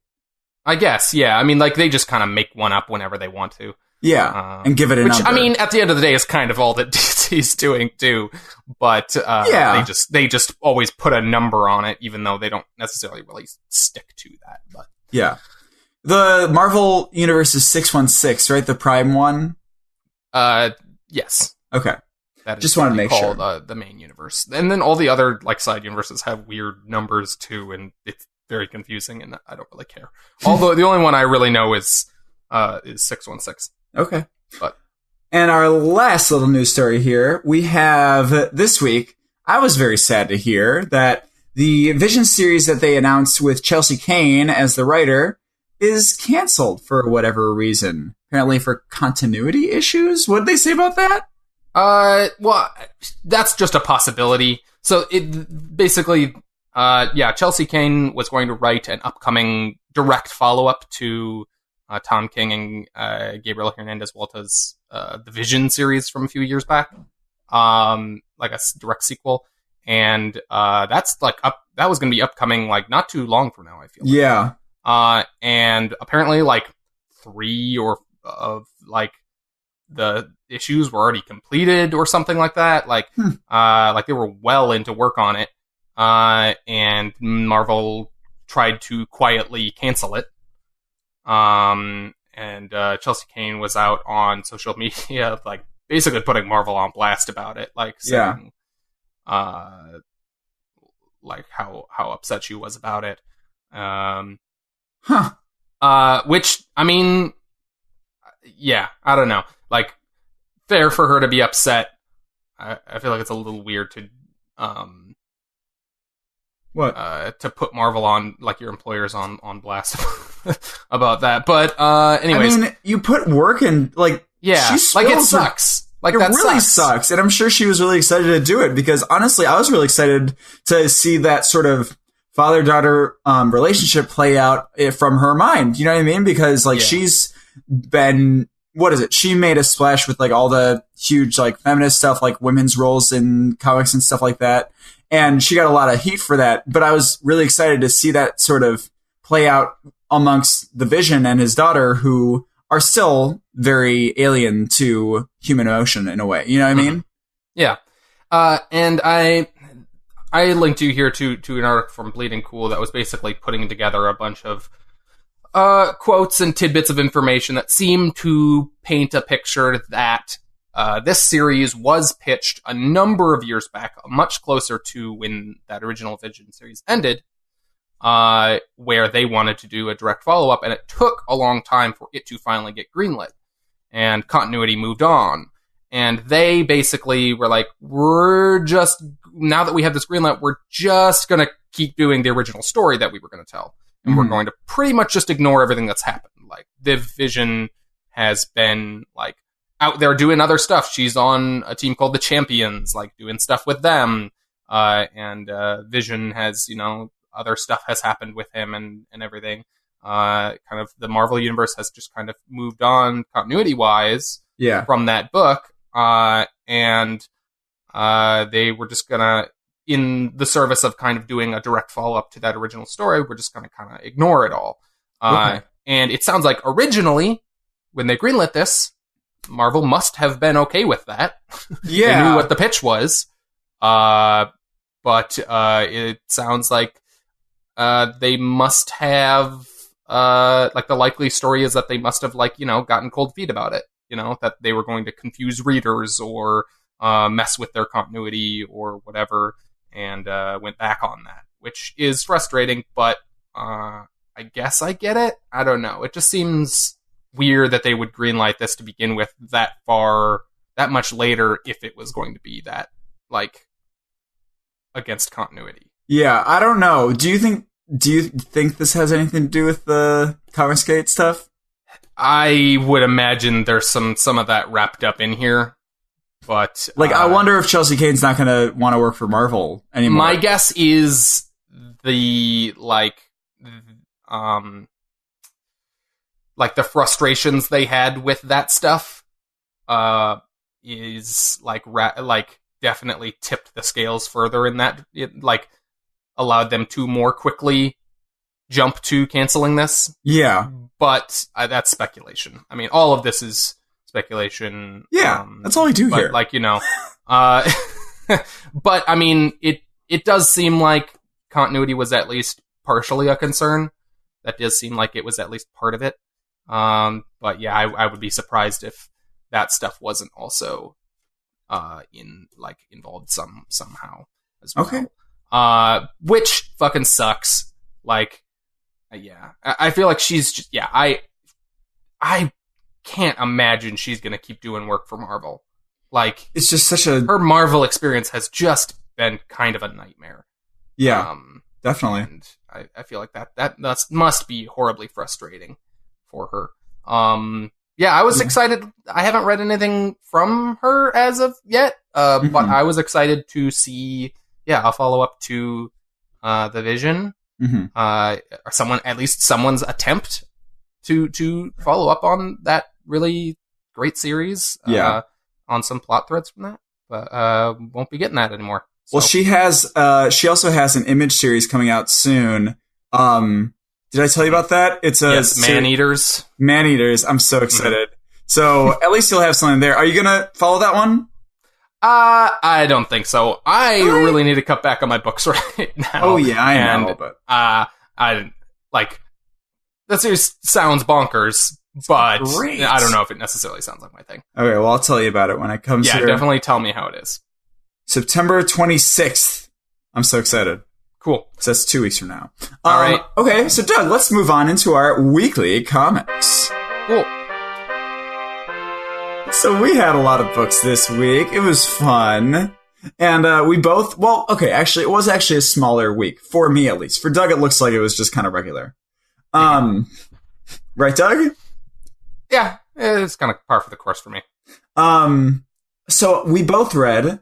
I guess, yeah. I mean, like they just kind of make one up whenever they want to. Yeah, and give it a number. I mean, at the end of the day, is kind of all that DC's doing too. But they just always put a number on it, even though they don't necessarily really stick to that. But yeah, the Marvel universe is 616, right? The Prime one. Yes. Okay. That is just want to make sure. The main universe. And then all the other like side universes have weird numbers too, and it's very confusing, and I don't really care. Although the only one I really know is 616. Okay. But and our last little news story here, we have this week, I was very sad to hear that the Vision series that they announced with Chelsea Kane as the writer is canceled for whatever reason. Apparently for continuity issues? What did they say about that? Well, that's just a possibility. So it basically, Chelsea Kane was going to write an upcoming direct follow-up to Tom King and Gabriel Hernandez Walta's the Vision series from a few years back, like a direct sequel, and that's like that was going to be upcoming like not too long from now, I feel. Yeah. And apparently like 3 or of like the issues were already completed or something like that. Like they were well into work on it. And Marvel tried to quietly cancel it. And Chelsea Kane was out on social media, like basically putting Marvel on blast about it, like saying, like how upset she was about it. Which, I mean, yeah, I don't know. Like, fair for her to be upset. I feel like it's a little weird to, to put Marvel on, like, your employers on blast about that. But, anyways. I mean, you put work in, like, yeah, like, it sucks. Like, that really sucks. And I'm sure she was really excited to do it because, honestly, I was really excited to see that sort of father-daughter relationship play out from her mind. You know what I mean? Because, like, she's been... What is it? She made a splash with like all the huge like feminist stuff, like women's roles in comics and stuff like that. And she got a lot of heat for that. But I was really excited to see that sort of play out amongst the Vision and his daughter, who are still very alien to human emotion in a way. You know what I mean? Yeah. And I linked you here to an article from Bleeding Cool that was basically putting together a bunch of quotes and tidbits of information that seem to paint a picture that this series was pitched a number of years back, much closer to when that original Vision series ended, where they wanted to do a direct follow-up, and it took a long time for it to finally get greenlit, and continuity moved on. And they basically were like, now that we have this greenlight, we're just going to keep doing the original story that we were going to tell. And we're going to pretty much just ignore everything that's happened. Like, the Vision has been, like, out there doing other stuff. She's on a team called the Champions, like, doing stuff with them. And Vision has, other stuff has happened with him and everything. Kind of the Marvel Universe has just kind of moved on continuity-wise from that book. And they were just gonna... in the service of kind of doing a direct follow-up to that original story, we're just going to kind of ignore it all. And it sounds like originally, when they greenlit this, Marvel must have been okay with that. Yeah. They knew what the pitch was. But it sounds like they must have, like, the likely story is that they must have, like, gotten cold feet about it. That they were going to confuse readers or mess with their continuity or whatever. And went back on that, which is frustrating, but I guess I get it. I don't know. It just seems weird that they would greenlight this to begin with that much later if it was going to be that, like, against continuity. Yeah, I don't know. Do you think this has anything to do with the Comicsgate stuff? I would imagine there's some of that wrapped up in here. But I wonder if Chelsea Kane's not going to want to work for Marvel anymore. My guess is the frustrations they had with that stuff is definitely tipped the scales further in that it allowed them to more quickly jump to canceling this. Yeah, but that's speculation. I mean, all of this is speculation. Yeah, that's all I do here. But I mean, it does seem like continuity was at least partially a concern. That does seem like it was at least part of it. But yeah, I would be surprised if that stuff wasn't also involved somehow as well. Okay. Which fucking sucks. Like, yeah, I feel like she's just, yeah, I can't imagine she's gonna keep doing work for Marvel. Like, it's just her Marvel experience has just been kind of a nightmare. Yeah, definitely. And I feel like that must be horribly frustrating for her. Yeah, I was excited. I haven't read anything from her as of yet, but I was excited to see, a follow-up to The Vision. Someone's attempt to follow up on that really great series. On some plot threads from that, but won't be getting that anymore. So. Well, she also has an Image series coming out soon. Did I tell you about that? It's Man-Eaters. Man-Eaters. I'm so excited. So at least you'll have something there. Are you gonna follow that one? I don't think so. I really need to cut back on my books right now. Oh yeah, I know. But I like that series sounds bonkers. But great. I don't know if it necessarily sounds like my thing. Okay, well, I'll tell you about it when it comes here. Yeah, definitely tell me how it is. September 26th. I'm so excited. Cool. So that's 2 weeks from now. All right. Okay, so Doug, let's move on into our weekly comics. Cool. So we had a lot of books this week. It was fun. And we both, it was actually a smaller week. For me, at least. For Doug, it looks like it was just kind of regular. Right, Doug? Yeah, it's kind of par for the course for me. So we both read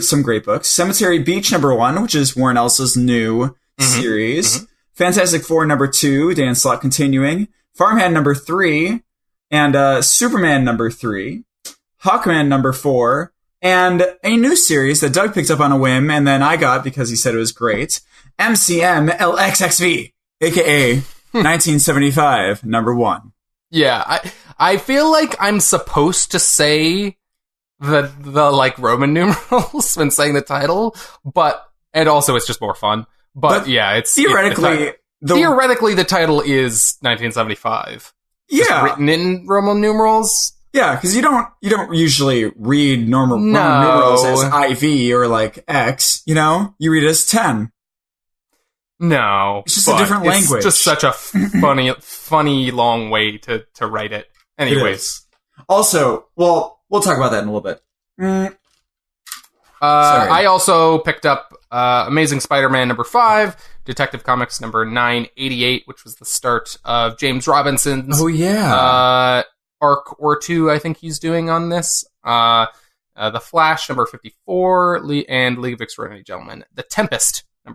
some great books. Cemetery Beach #1, which is Warren Ellis's new series. Fantastic Four #2, Dan Slott continuing. Farmhand #3, and Superman #3. Hawkman #4, and a new series that Doug picked up on a whim, and then I got because he said it was great. MCM LXXV, aka 1975 #1. Yeah, I feel like I'm supposed to say the like Roman numerals when saying the title, and also it's just more fun. But yeah, it's theoretically the title is 1975. Yeah, just written in Roman numerals. Yeah, because you don't usually read Roman numerals as IV or like X. You read it as 10. No, it's just a different language. It's just such a funny long way to write it. Anyways, also, we'll talk about that in a little bit. I also picked up Amazing Spider-Man #5, Detective Comics #988, which was the start of James Robinson's arc or two. I think he's doing on this. The Flash #54, and League of Extraordinary Gentlemen. The Tempest #2.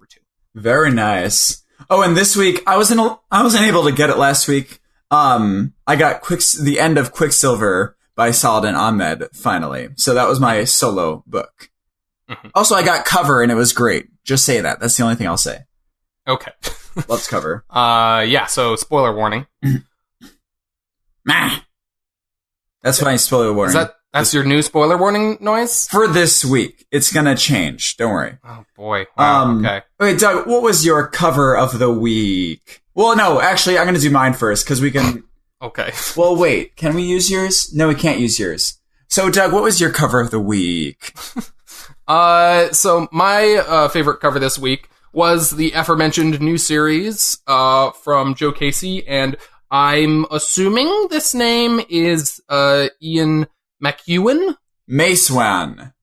Very nice. Oh, and this week I wasn't able to get it last week. I got the end of Quicksilver by Saladin Ahmed finally. So that was my solo book. Also, I got Cover and it was great. Just say that. That's the only thing I'll say. Okay. Let's Cover. So spoiler warning. That's my spoiler warning. That's your new spoiler warning noise? For this week. It's gonna change. Don't worry. Oh, boy. Wow, okay. Okay, Doug, what was your cover of the week? Well, no, actually, I'm gonna do mine first, because we can... Okay. Well, wait. Can we use yours? No, we can't use yours. So, Doug, what was your cover of the week? So my favorite cover this week was the aforementioned new series from Joe Casey, and I'm assuming this name is Ian McEwan? Macewan.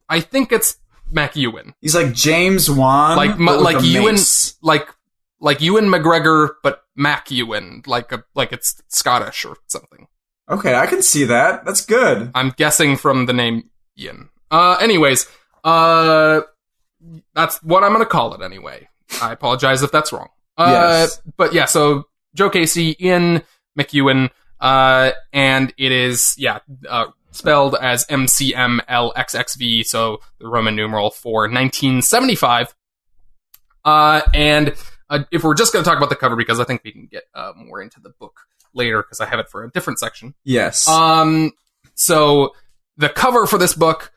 I think it's McEwan. He's like James Wan, like Ewan, like Ewan McGregor, but McEwan, like it's Scottish or something. Okay, I can see that. That's good. I'm guessing from the name Ian. Anyways, that's what I'm gonna call it anyway. I apologize if that's wrong. Yes. But yeah, so Joe Casey, Ian McEwan, and it is, spelled as MCMLXXV, so the Roman numeral for 1975. And if we're just gonna talk about the cover, because I think we can get more into the book later, because I have it for a different section. Yes. So the cover for this book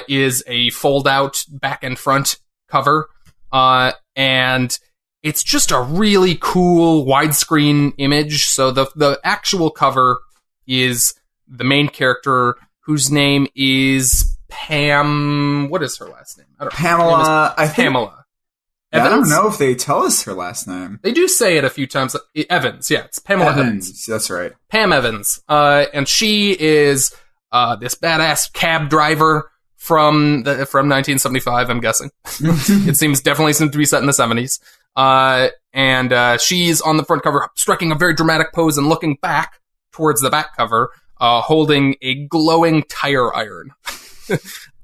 is a fold-out back and front cover, and it's just a really cool widescreen image. So the actual cover is the main character whose name is Pam. What is her last name? I don't Pamela. Know. Pamela. I don't know if they tell us her last name. They do say it a few times. Evans, yeah, it's Pamela Evans. That's right. Pam Evans. And she is this badass cab driver from 1975, I'm guessing. It seems to be set in the 70s. And she's on the front cover, striking a very dramatic pose and looking back towards the back cover, holding a glowing tire iron.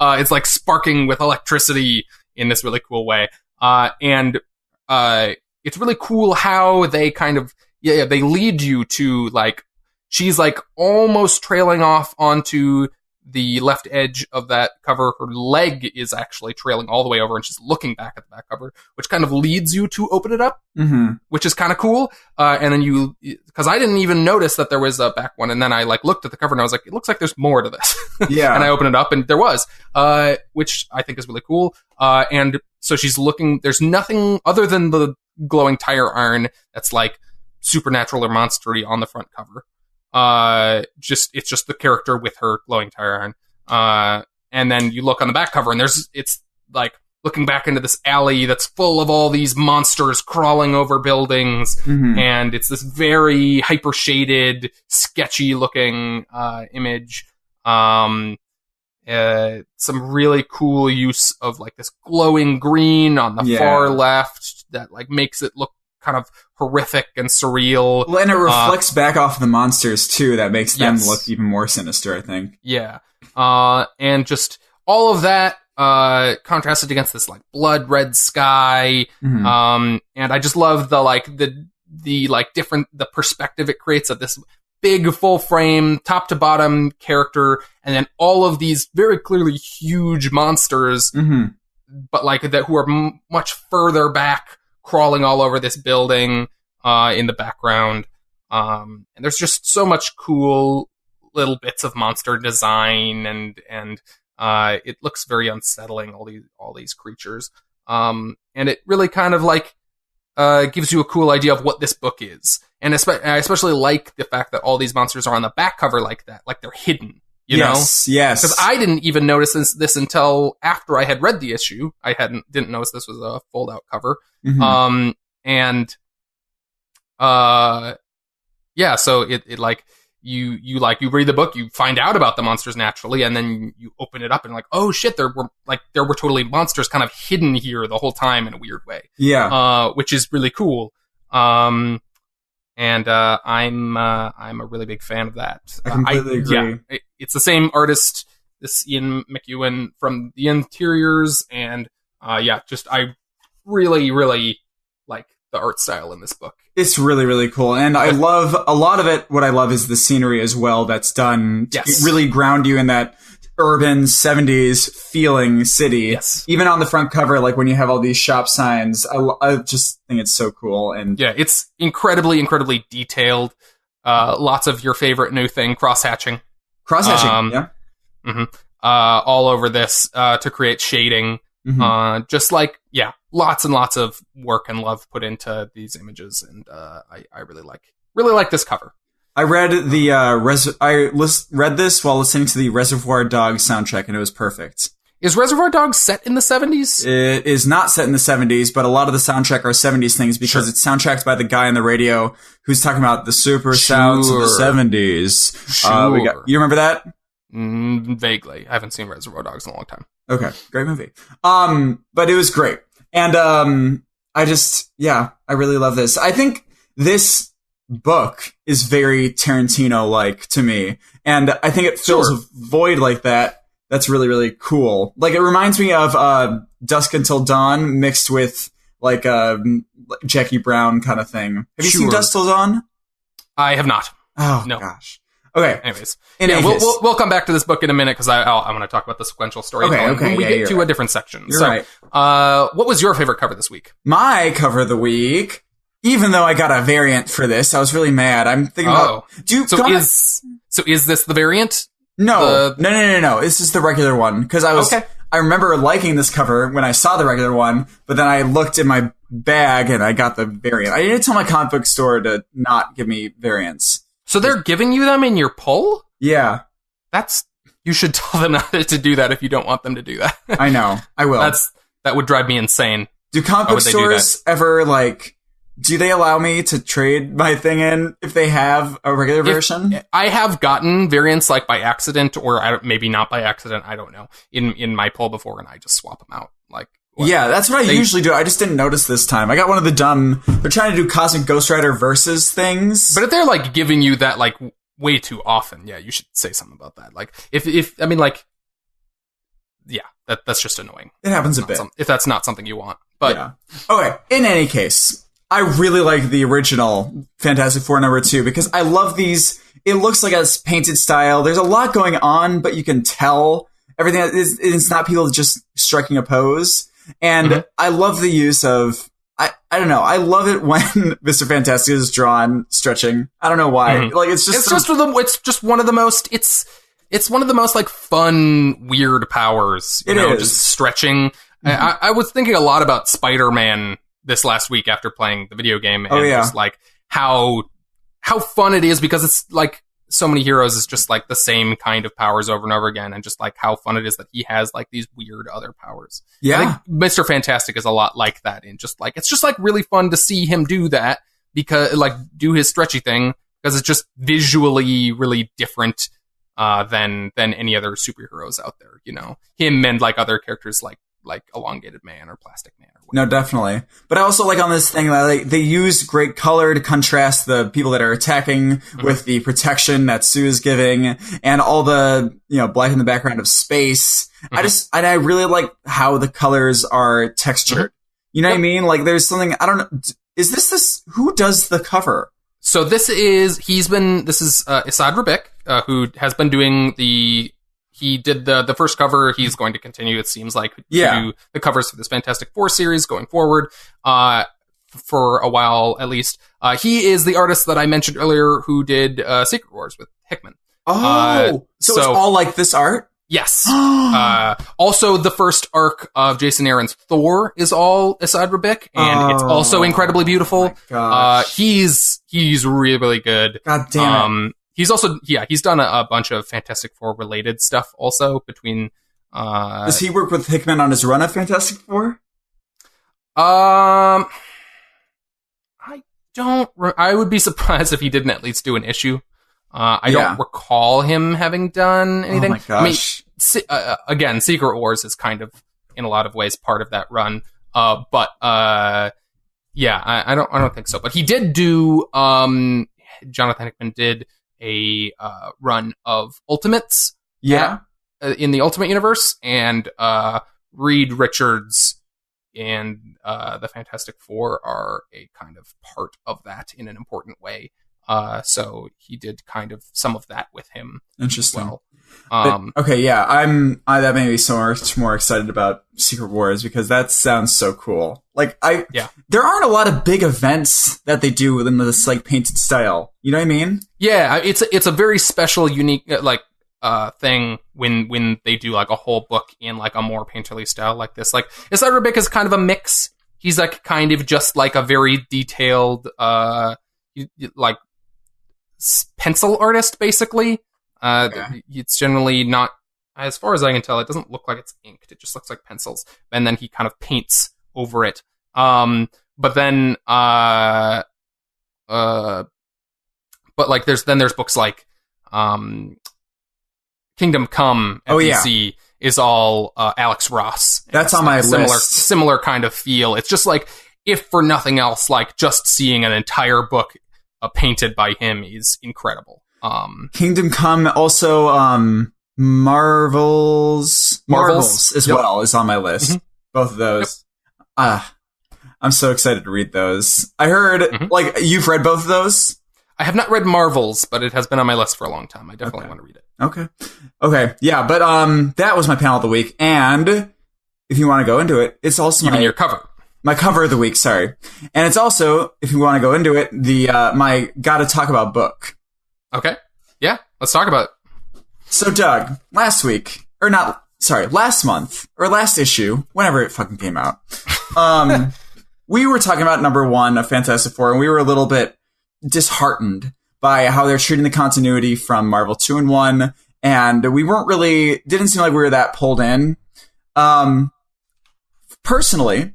It's like sparking with electricity in this really cool way. And it's really cool how they kind of, they lead you to, like, she's like almost trailing off onto the left edge of that cover. Her leg is actually trailing all the way over, and she's looking back at the back cover, which kind of leads you to open it up, which is kind of cool. And then because I didn't even notice that there was a back one, and then I like looked at the cover and I was like, it looks like there's more to this. Yeah. And I opened it up and there was, which I think is really cool. And so she's looking, there's nothing other than the glowing tire iron that's like supernatural or monstery on the front cover. It's just the character with her glowing tire iron. And then you look on the back cover and it's like looking back into this alley that's full of all these monsters crawling over buildings. And it's this very hyper shaded, sketchy looking, image. Some really cool use of like this glowing green on the far left that like makes it look kind of horrific and surreal. Well, and it reflects back off the monsters too. That makes them look even more sinister, I think. Yeah. And just all of that contrasted against this like blood red sky. And I just love the like the like different the perspective it creates of this big full frame top to bottom character, and then all of these very clearly huge monsters, but like that who are much further back, crawling all over this building in the background. And there's just so much cool little bits of monster design, and it looks very unsettling, all these creatures. And it really kind of like gives you a cool idea of what this book is. And I especially like the fact that all these monsters are on the back cover like that, like they're hidden. You know? Yes. Because I didn't even notice this until after I had read the issue. I didn't notice this was a fold out cover. So it like you read the book, you find out about the monsters naturally, and then you open it up and like, oh shit, there were totally monsters kind of hidden here the whole time in a weird way. Yeah. Which is really cool. And I'm a really big fan of that. I completely agree. Yeah, it's the same artist, this Ian McEwan from The Interiors, and I really, really like the art style in this book. It's really, really cool, and I love a lot of it. What I love is the scenery as well. That's done to really ground you in that urban 70s feeling city. Yes. Even on the front cover, like when you have all these shop signs, I just think it's so cool. And yeah, it's incredibly, incredibly detailed. Lots of your favorite new thing, cross-hatching. Yeah. All over this to create shading. Just like, lots and lots of work and love put into these images, and I really like this cover. I read read this while listening to the Reservoir Dogs soundtrack, and it was perfect. Is Reservoir Dogs set in the 70s? It is not set in the 70s, but a lot of the soundtrack are 70s things because it's soundtracked by the guy on the radio who's talking about the super sounds of the 70s. You remember that? Vaguely. I haven't seen Reservoir Dogs in a long time. Okay, great movie. But it was great. And I really love this. I think this book is very Tarantino-like to me, and I think it fills a void like that. That's really, really cool. Like, it reminds me of Dusk Until Dawn mixed with like Jackie Brown kind of thing. Have you seen Dusk Till Dawn? I have not. Oh no. Gosh. Okay. Anyways, we'll come back to this book in a minute because I want to talk about the sequential story when we get to a different section. You're right. What was your favorite cover this week? My cover of the week, even though I got a variant for this, I was really mad. I'm thinking about. Is this the variant? No. This is the regular one because I remember liking this cover when I saw the regular one, but then I looked in my bag and I got the variant. I didn't tell my comic book store to not give me variants. So they're giving you them in your pull? Yeah. That's you should tell them not to do that if you don't want them to do that. I know. I will. That would drive me insane. Do comic book stores ever, like, do they allow me to trade my thing in if they have a regular version? I have gotten variants, like, by accident, or maybe not by accident, I don't know, in my pull before, and I just swap them out. Like, yeah, that's what I usually do. I just didn't notice this time. I got one of the dumb... They're trying to do Cosmic Ghost Rider versus things. But if they're, like, giving you that, like, way too often, yeah, you should say something about that. Like, if I mean, like... Yeah, that's just annoying. It happens a bit. If that's not something you want. But yeah. Okay, in any case, I really like the original Fantastic Four #2 because I love these... It looks like a painted style. There's a lot going on, but you can tell everything. It's not people just striking a pose. And I love the use of, I don't know, I love it when Mr. Fantastic is drawn stretching. I don't know why. Like, it's just one of the most, it's one of the most, like, fun, weird powers. You know, just stretching. I was thinking a lot about Spider-Man this last week after playing the video game. And just, like, how fun it is because it's, like, so many heroes is just, like, the same kind of powers over and over again, and just, like, how fun it is that he has, like, these weird other powers. Yeah. I think Mr. Fantastic is a lot like that, and just, like, it's just, like, really fun to see him do that, because, like, do his stretchy thing, because it's just visually really different than any other superheroes out there, you know? Him and, like, other characters like Elongated Man or Plastic Man. Or no, definitely. But I also like on this thing that they use great color to contrast the people that are attacking with the protection that Sue is giving and all the, you know, black in the background of space. I really like how the colors are textured. You know what I mean? Like there's something, I don't know. Is this, who does the cover? So this is Issad Ribic, who has been doing he did the first cover. He's going to continue, it seems like, to do the covers for this Fantastic Four series going forward, for a while at least. He is the artist that I mentioned earlier who did Secret Wars with Hickman. So it's all like this art? Yes. Also, the first arc of Jason Aaron's Thor is all Issad Ribic, and it's also incredibly beautiful. He's really, really good. God damn it. He's also, he's done a bunch of Fantastic Four related stuff also between, Does he work with Hickman on his run of Fantastic Four? I would be surprised if he didn't at least do an issue. I don't recall him having done anything. Oh my gosh. I mean, again, Secret Wars is kind of, in a lot of ways, part of that run. But I don't think so. But he did do, Jonathan Hickman did a run of Ultimates in the Ultimate Universe, and Reed Richards and the Fantastic Four are a kind of part of that in an important way. So he did kind of some of that with him. Interesting. Well. That made me so much more excited about Secret Wars because that sounds so cool. Like there aren't a lot of big events that they do within this like painted style. You know what I mean? Yeah, it's a very special, unique thing when they do like a whole book in like a more painterly style like this. Like Issad Ribic is kind of a mix. He's like kind of just like a very detailed like pencil artist basically. It's generally not, as far as I can tell, it doesn't look like it's inked. It just looks like pencils. And then he kind of paints over it. But then, but like there's books like, Kingdom Come at DC is all, Alex Ross. That's on my list. Similar kind of feel. It's just like, if for nothing else, like just seeing an entire book painted by him is incredible. Kingdom Come, also Marvels as well is on my list. Both of those. I'm so excited to read those. I heard like you've read both of those? I have not read Marvels, but it has been on my list for a long time. I definitely want to read it. Okay. Yeah, but that was my panel of the week, and if you want to go into it, it's also your cover. My cover of the week, sorry. And it's also, if you want to go into it, the my Gotta Talk About book. Okay. Yeah, let's talk about it. So, Doug, last month, or last issue, whenever it fucking came out, we were talking about #1 of Fantastic Four, and we were a little bit disheartened by how they're treating the continuity from Marvel 2 and 1 and we didn't seem like we were that pulled in. Personally,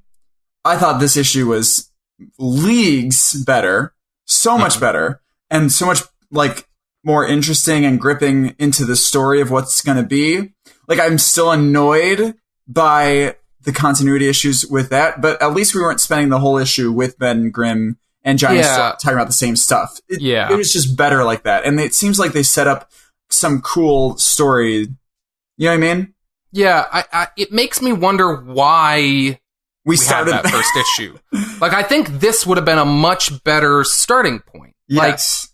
I thought this issue was leagues better, so much better, and so much like more interesting and gripping into the story of what's going to be. Like, I'm still annoyed by the continuity issues with that, but at least we weren't spending the whole issue with Ben Grimm and Johnny talking about the same stuff. It was just better like that. And it seems like they set up some cool story. You know what I mean? Yeah, it makes me wonder why we started that first issue. Like, I think this would have been a much better starting point. Yes.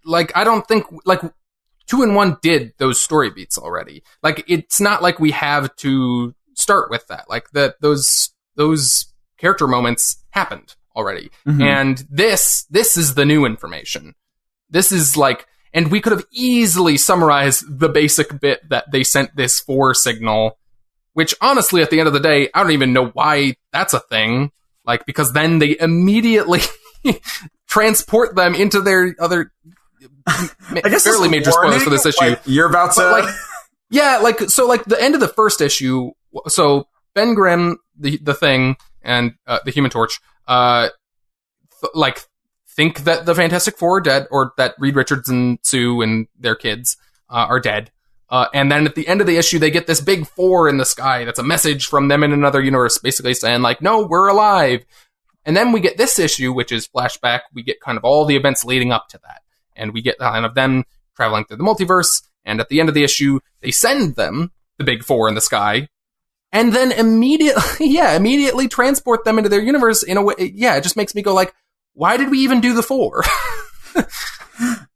Like I don't think, like, 2 and 1 did those story beats already. Like, it's not like we have to start with that. Like, those character moments happened already. Mm-hmm. And this is the new information. This is like, and we could have easily summarized the basic bit that they sent this 4 signal, which honestly, at the end of the day, I don't even know why that's a thing. Like, because then they immediately transport them into their other fairly major spoilers for this issue. Like, you're about to... Like, yeah, like, so like the end of the first issue, so Ben Grimm, the Thing, and the Human Torch, think that the Fantastic Four are dead, or that Reed Richards and Sue and their kids are dead. And then at the end of the issue, they get this big 4 in the sky. That's a message from them in another universe, basically saying, like, no, we're alive. And then we get this issue, which is flashback. We get kind of all the events leading up to that. And we get kind of them traveling through the multiverse. And at the end of the issue, they send them the big 4 in the sky. And then immediately transport them into their universe in a way. Yeah, it just makes me go, like, why did we even do the 4?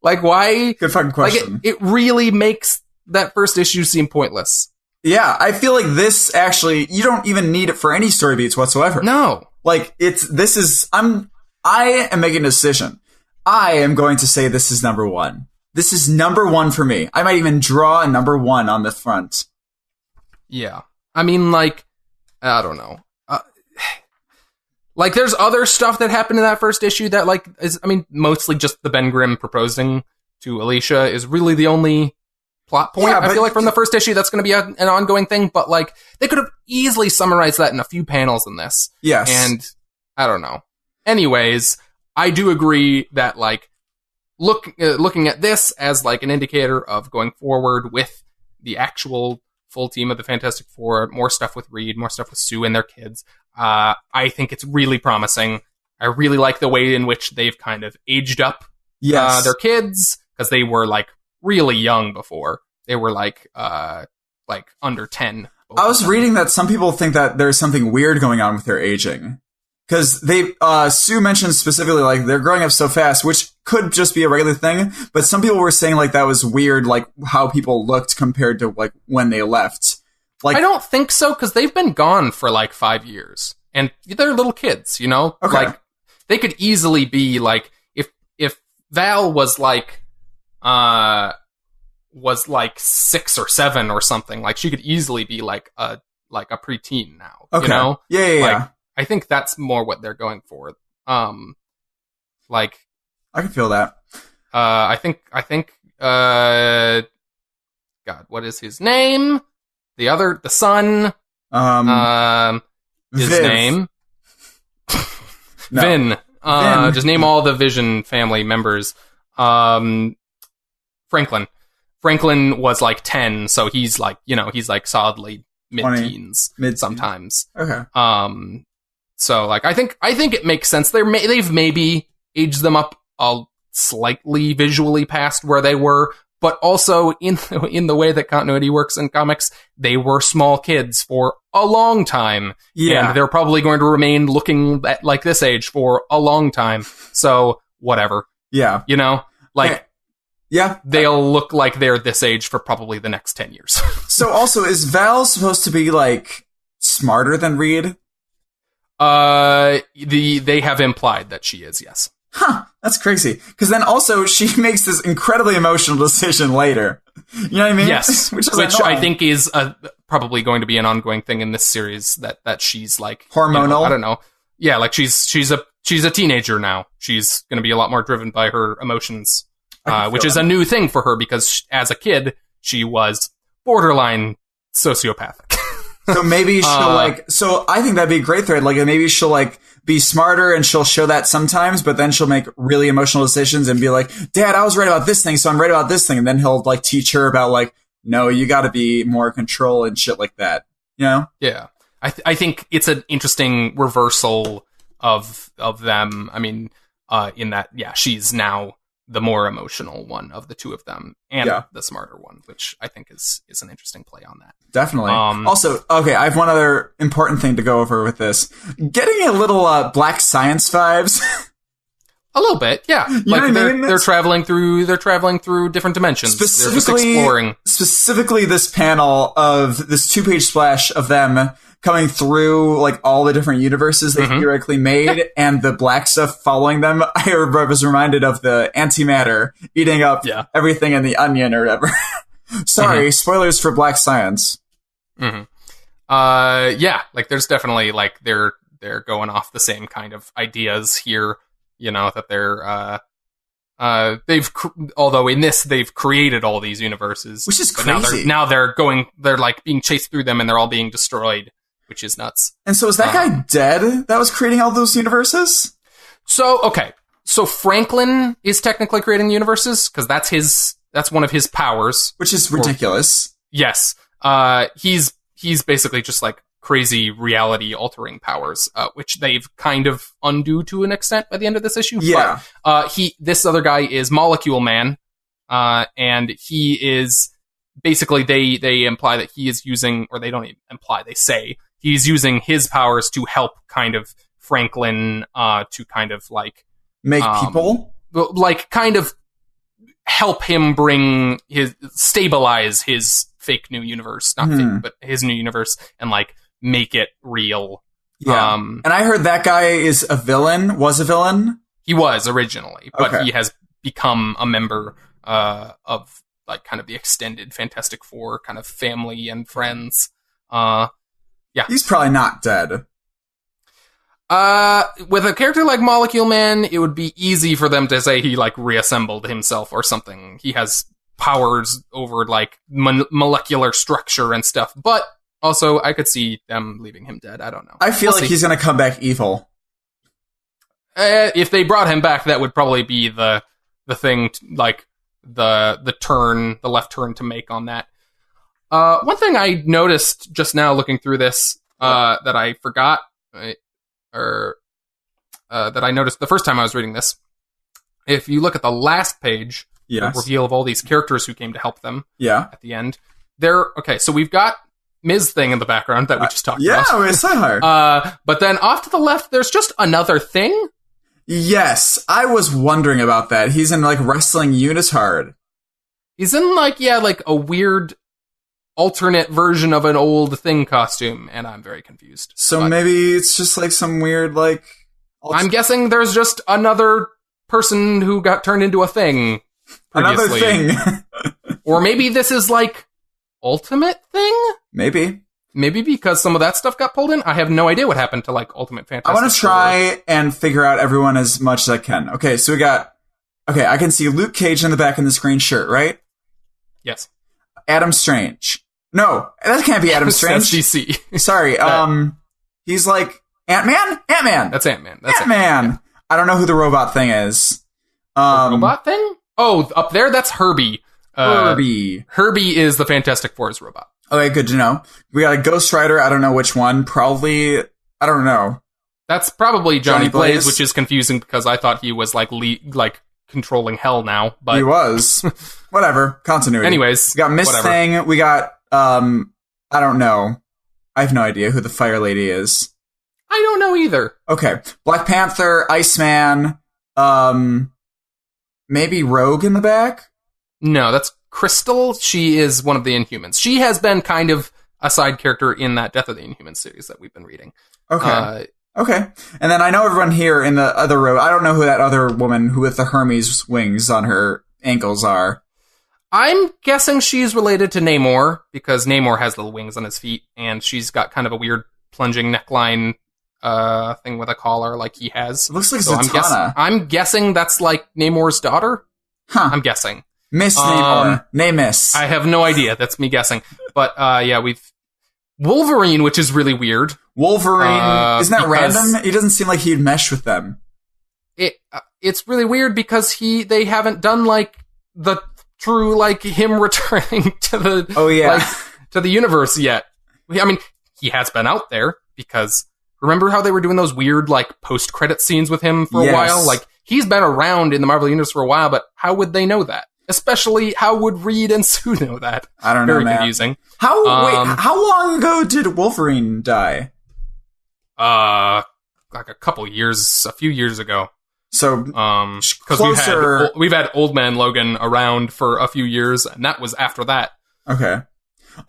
Like, why? Good fucking question. Like, it really makes that first issue seem pointless. Yeah, I feel like this actually, you don't even need it for any story beats whatsoever. No. Like, I am making a decision. I am going to say this is number 1. This is number 1 for me. I might even draw a number 1 on the front. Yeah. I mean, like, I don't know. Like, there's other stuff that happened in that first issue that, like, is, I mean, mostly just the Ben Grimm proposing to Alicia is really the only plot point, I feel like, from the first issue that's going to be an ongoing thing, but, like, they could have easily summarized that in a few panels in this. Yes. And, I don't know. Anyways, I do agree that, like, looking at this as, like, an indicator of going forward with the actual full team of the Fantastic Four, more stuff with Reed, more stuff with Sue and their kids, I think it's really promising. I really like the way in which they've kind of aged up their kids, because they were, like, really young before. They were like under 10. I was reading that some people think that there's something weird going on with their aging. Because Sue mentioned specifically, like, they're growing up so fast, which could just be a regular thing. But some people were saying, like, that was weird, like, how people looked compared to, like, when they left. Like, I don't think so, because they've been gone for, like, 5 years. And they're little kids, you know? Okay. Like, they could easily be, like, if Val was, like, 6 or 7 or something, like, she could easily be, like a preteen now, okay. You know? Yeah. I think that's more what they're going for. Like, I can feel that. I think, God, what is his name? The son, his Viv. name? No. Vin. Vin. Just name all the Vision family members. Franklin. Franklin was like 10, so he's like, you know, he's like solidly mid-teens sometimes. Okay. So, like, I think it makes sense. They've maybe aged them up slightly visually past where they were, but also in the way that continuity works in comics, they were small kids for a long time. Yeah. And they're probably going to remain looking at, like, this age for a long time. So, whatever. Yeah. You know? Like, yeah. They'll look like they're this age for probably the next 10 years. So, also, is Val supposed to be, like, smarter than Reed? They have implied that she is, yes. Huh, that's crazy. Because then also she makes this incredibly emotional decision later. You know what I mean? Yes. Which I think is probably going to be an ongoing thing in this series, that she's like hormonal. You know, I don't know. Yeah, like she's a teenager now. She's going to be a lot more driven by her emotions. which is a new thing for her because as a kid, she was borderline sociopathic. So maybe she'll so I think that'd be a great thread. Like maybe she'll be smarter and she'll show that sometimes, but then she'll make really emotional decisions and be like, Dad, I was right about this thing, so I'm right about this thing. And then he'll teach her about no, you gotta be more control and shit like that. You know? Yeah. I think it's an interesting reversal of them. I mean, in that, she's now the more emotional one of the two of them and the smarter one, which I think is an interesting play on that. Definitely. Also, okay, I have one other important thing to go over with this. Getting a little Black Science vibes. A little bit, yeah. They're traveling through different dimensions. They're just exploring. Specifically this panel of this 2-page splash of them coming through all the different universes they theoretically made and the black stuff following them. I was reminded of the antimatter eating up everything in the onion or whatever. Sorry, spoilers for Black Science. There's definitely they're going off the same kind of ideas here, that they're although in this they've created all these universes, which is crazy. Now they're being chased through them and they're all being destroyed, which is nuts. And so is that guy dead that was creating all those universes? So Franklin is technically creating universes because that's one of his powers, which is ridiculous. Yes. He's basically just crazy reality altering powers, which they've kind of undo to an extent by the end of this issue. Yeah. But, this other guy is Molecule Man, and he is basically they imply that he is using, or they don't even imply, they say he's using his powers to help kind of Franklin, to kind of make people kind of help him stabilize his fake new universe, not fake, but his new universe, and make it real. Yeah. And I heard that guy was a villain. He was originally, but he has become a member of kind of the extended Fantastic Four kind of family and friends. He's probably not dead. With a character like Molecule Man, it would be easy for them to say he reassembled himself or something. He has powers over molecular structure and stuff, but also I could see them leaving him dead. I don't know. I feel he's gonna come back evil. If they brought him back, that would probably be the thing, the left turn to make on that. One thing I noticed just now looking through this, that I forgot, that I noticed the first time I was reading this. If you look at the last page, the reveal of all these characters who came to help them at the end. So we've got Ms. Thing in the background that we just talked about. Yeah, we saw her. But then off to the left, there's just another thing. Yes, I was wondering about that. He's in wrestling unitard. He's in a weird alternate version of an old Thing costume, and I'm very confused. So maybe it's just some weird I'm guessing there's just another person who got turned into a thing previously. Another thing. Or maybe this is Ultimate Thing? Maybe because some of that stuff got pulled in. I have no idea what happened to Ultimate Fantastic. I want to try and figure out everyone as much as I can. Okay, so we got. Okay, I can see Luke Cage in the back in this green shirt, right? Yes. Adam Strange. No, that can't be Adam Strange. DC. Sorry. He's Ant-Man. Ant-Man. That's Ant-Man. Ant-Man. I don't know who the robot thing is. The robot thing? Oh, up there, that's Herbie. Herbie is the Fantastic Four's robot. Okay, good to know. We got a Ghost Rider. I don't know which one. Probably, I don't know. That's probably Johnny Blaze, which is confusing because I thought he was controlling hell now. But he was. Whatever. Continuity. Anyways, we got Miss Thing. We got I don't know. I have no idea who the Fire Lady is. I don't know either. Okay, Black Panther, Iceman, maybe Rogue in the back. No, that's Crystal. She is one of the Inhumans. She has been kind of a side character in that Death of the Inhumans series that we've been reading. Okay. Okay. And then I know everyone here in the other row. I don't know who that other woman who with the Hermes wings on her ankles are. I'm guessing she's related to Namor because Namor has little wings on his feet and she's got kind of a weird plunging neckline thing with a collar like he has. It looks like Zatanna. I'm guessing that's Namor's daughter. I'm guessing. Miss Namor. Namus. I have no idea. That's me guessing. But we've Wolverine, which is really weird. Wolverine, isn't that random? He doesn't seem like he'd mesh with them. It's really weird because they haven't done like the true like him returning to the to the universe yet. I mean, he has been out there because remember how they were doing those weird like post-credit scenes with him for a while? Like he's been around in the Marvel Universe for a while, but how would they know that? Especially, how would Reed and Sue know that? I don't know, Very man. confusing. How long ago did Wolverine die? Like a few years ago. So, because we've had Old Man Logan around for a few years, and that was after that. Okay.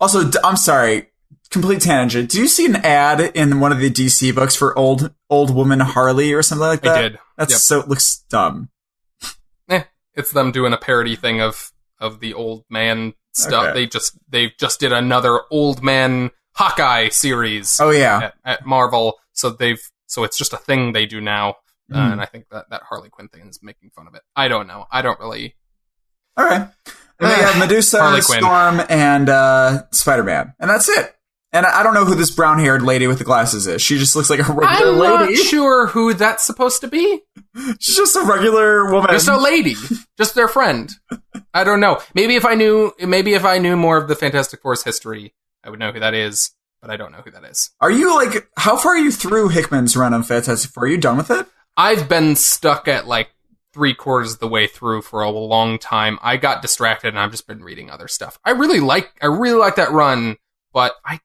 Also, I'm sorry, complete tangent. Do you see an ad in one of the DC books for old woman Harley or something like that? I did. It looks dumb. It's them doing a parody thing of the old man stuff. Okay. They just did another old man Hawkeye series. Oh yeah, at Marvel. So it's just a thing they do now, and I think that Harley Quinn thing is making fun of it. I don't know. I don't really. All right. And they have Medusa, Storm, and Spider-Man, and that's it. And I don't know who this brown-haired lady with the glasses is. She just looks like a regular lady. I'm not sure who that's supposed to be. She's just a regular woman. Just a lady. Just their friend. I don't know. Maybe if I knew more of the Fantastic Four's history, I would know who that is, but I don't know who that is. Are you how far are you through Hickman's run on Fantastic Four? Are you done with it? I've been stuck at 3/4 of the way through for a long time. I got distracted and I've just been reading other stuff. I really like that run, but I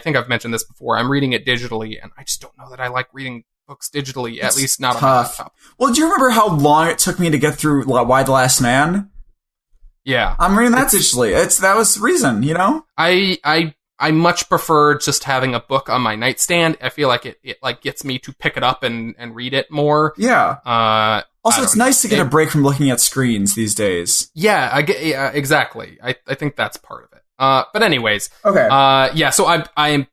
think I've mentioned this before. I'm reading it digitally, and I just don't know that I like reading books digitally, at least not on my laptop. Well, do you remember how long it took me to get through Why the Last Man? Yeah. I'm reading that digitally. That was the reason, you know? I much prefer just having a book on my nightstand. I feel like it gets me to pick it up and read it more. Yeah. Also, it's nice to get a break from looking at screens these days. Yeah, exactly. I think that's part of it. But anyways, okay. So I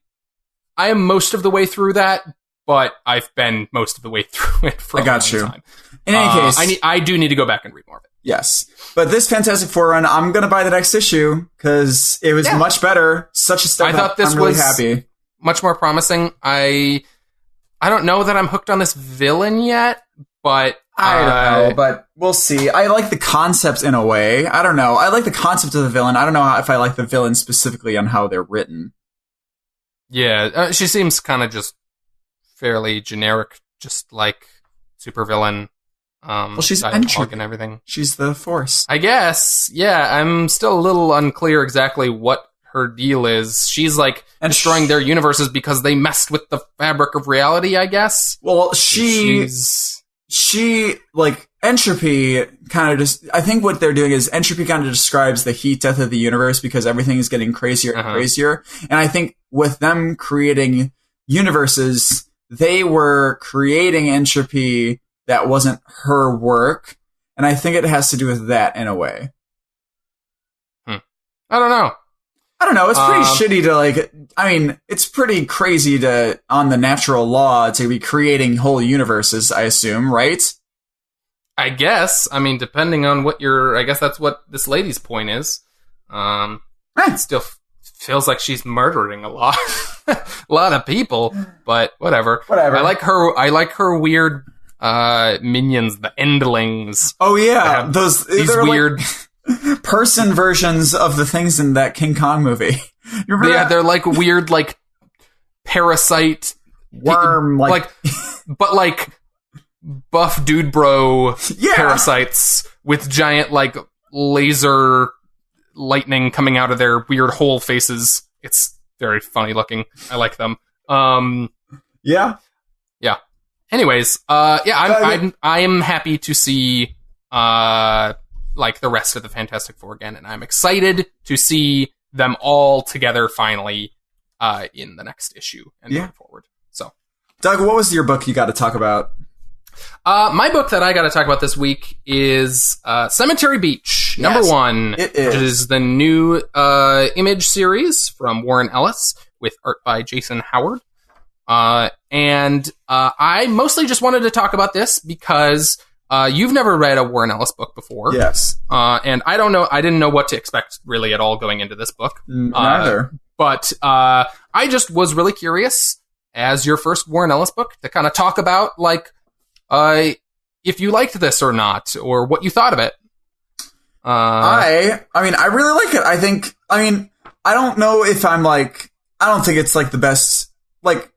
am most of the way through that, but I've been most of the way through it for a long time. In any case, I do need to go back and read more of it. Yes, but this Fantastic Four run, I'm gonna buy the next issue because it was much better. Such a step up. I thought this was happy. Much more promising. I don't know that I'm hooked on this villain yet, but. I don't know, but we'll see. I like the concept in a way. I don't know. I like the concept of the villain. I don't know if I like the villain specifically on how they're written. Yeah, she seems kind of just fairly generic, just like supervillain. Well, she's entropy and everything. She's the Force. I guess. Yeah, I'm still a little unclear exactly what her deal is. She's destroying their universes because they messed with the fabric of reality, I guess. Well, entropy kind of just, I think what they're doing is entropy kind of describes the heat death of the universe because everything is getting crazier and crazier. And I think with them creating universes, they were creating entropy that wasn't her work. And I think it has to do with that in a way. I don't know. It's pretty shitty to it's pretty crazy to, on the natural law, to be creating whole universes, I assume, right? I guess. Depending on I guess that's what this lady's point is. It still feels like she's murdering a lot of people, but whatever. I like her weird, minions, the Endlings. Oh yeah, these weird... person versions of the things in that King Kong movie. You remember that? They're weird, parasite worm, but buff Dudebro parasites with giant laser lightning coming out of their weird hole faces. It's very funny looking. I like them. Yeah. Anyways, I am happy to see the rest of the Fantastic Four again, and I'm excited to see them all together finally in the next issue and going forward. So, Doug, what was your book you got to talk about? My book that I got to talk about this week is Cemetery Beach, number 1. It is. Which is the new Image series from Warren Ellis with art by Jason Howard. And I mostly just wanted to talk about this because You've never read a Warren Ellis book before. Yes. And I didn't know what to expect really at all going into this book. Neither. But I just was really curious, as your first Warren Ellis book, to kind of talk about, like, if you liked this or not, or what you thought of it. I mean, I really like it. I don't know if I'm like, I don't think it's like the best, like,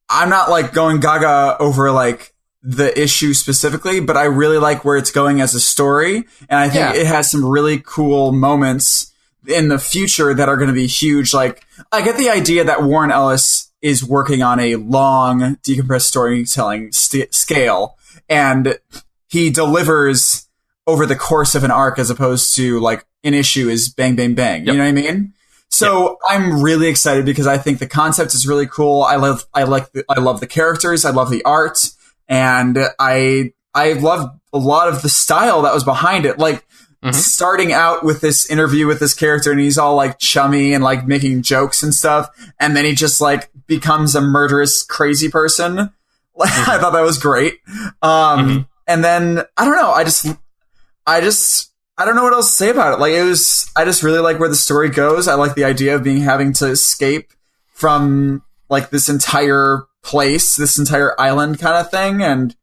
I'm not like going gaga over like the issue specifically, but I really like where it's going as a story. And I think it has some really cool moments in the future that are going to be huge. Like, I get the idea that Warren Ellis is working on a long decompressed storytelling scale, and he delivers over the course of an arc as opposed to like an issue is bang, bang, bang. Yep. You know what I mean? So I'm really excited because I think the concept is really cool. I love the characters. I love the art, and I love a lot of the style that was behind it. Like, starting out with this interview with this character, and he's all like chummy and like making jokes and stuff, and then he just like becomes a murderous crazy person. I thought that was great. And then I don't know. I don't know what else to say about it. Like, I just really like where the story goes. I like the idea of having to escape from like this entire place, this entire island kind of thing. And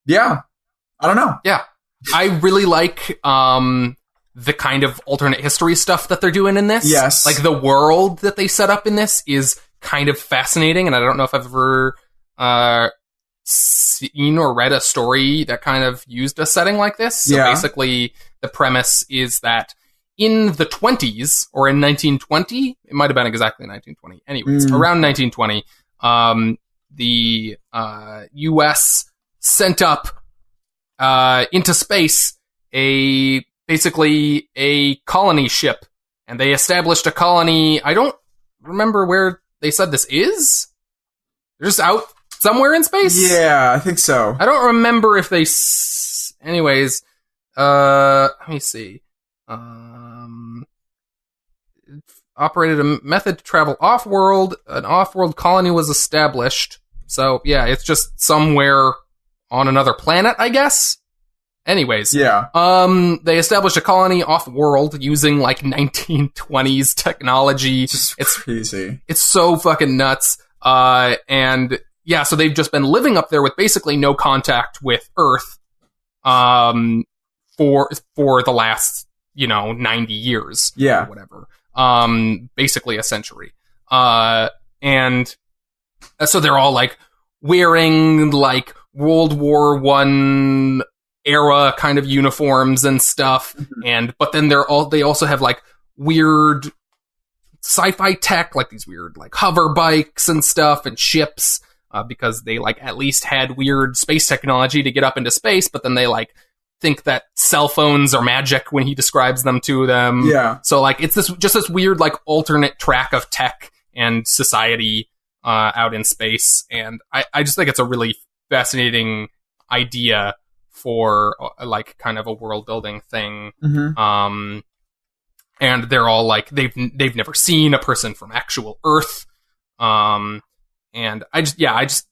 yeah, I don't know. Yeah. I really like, the kind of alternate history stuff that they're doing in this. Yes. Like, the world that they set up in this is kind of fascinating. And I don't know if I've ever, seen or read a story that kind of used a setting like this. So basically, the premise is that in the 20s, or in 1920, it might have been exactly 1920. Anyways, around 1920, the U.S. sent up into space basically a colony ship, and they established a colony. I don't remember where they said this is. They're just out somewhere in space? Yeah, I think so. I don't remember if they... Anyways, let me see. Operated a method to travel off-world. An off-world colony was established. So, yeah, it's just somewhere on another planet, I guess? Anyways. Yeah. They established a colony off-world using, like, 1920s technology. It's crazy. It's so fucking nuts. And... yeah, so they've just been living up there with basically no contact with Earth for the last, 90 years. Yeah. Or whatever. Basically a century. And so they're all, like, wearing, like, World War I era kind of uniforms and stuff. But then they also have, like, weird sci-fi tech, like these weird, like, hover bikes and stuff and ships. Because they, like, at least had weird space technology to get up into space, but then they, like, think that cell phones are magic when he describes them to them. Yeah. So, like, it's this weird, like, alternate track of tech and society out in space. And I just think it's a really fascinating idea for, like, kind of a world-building thing. And they're all, like, they've never seen a person from actual Earth. And I just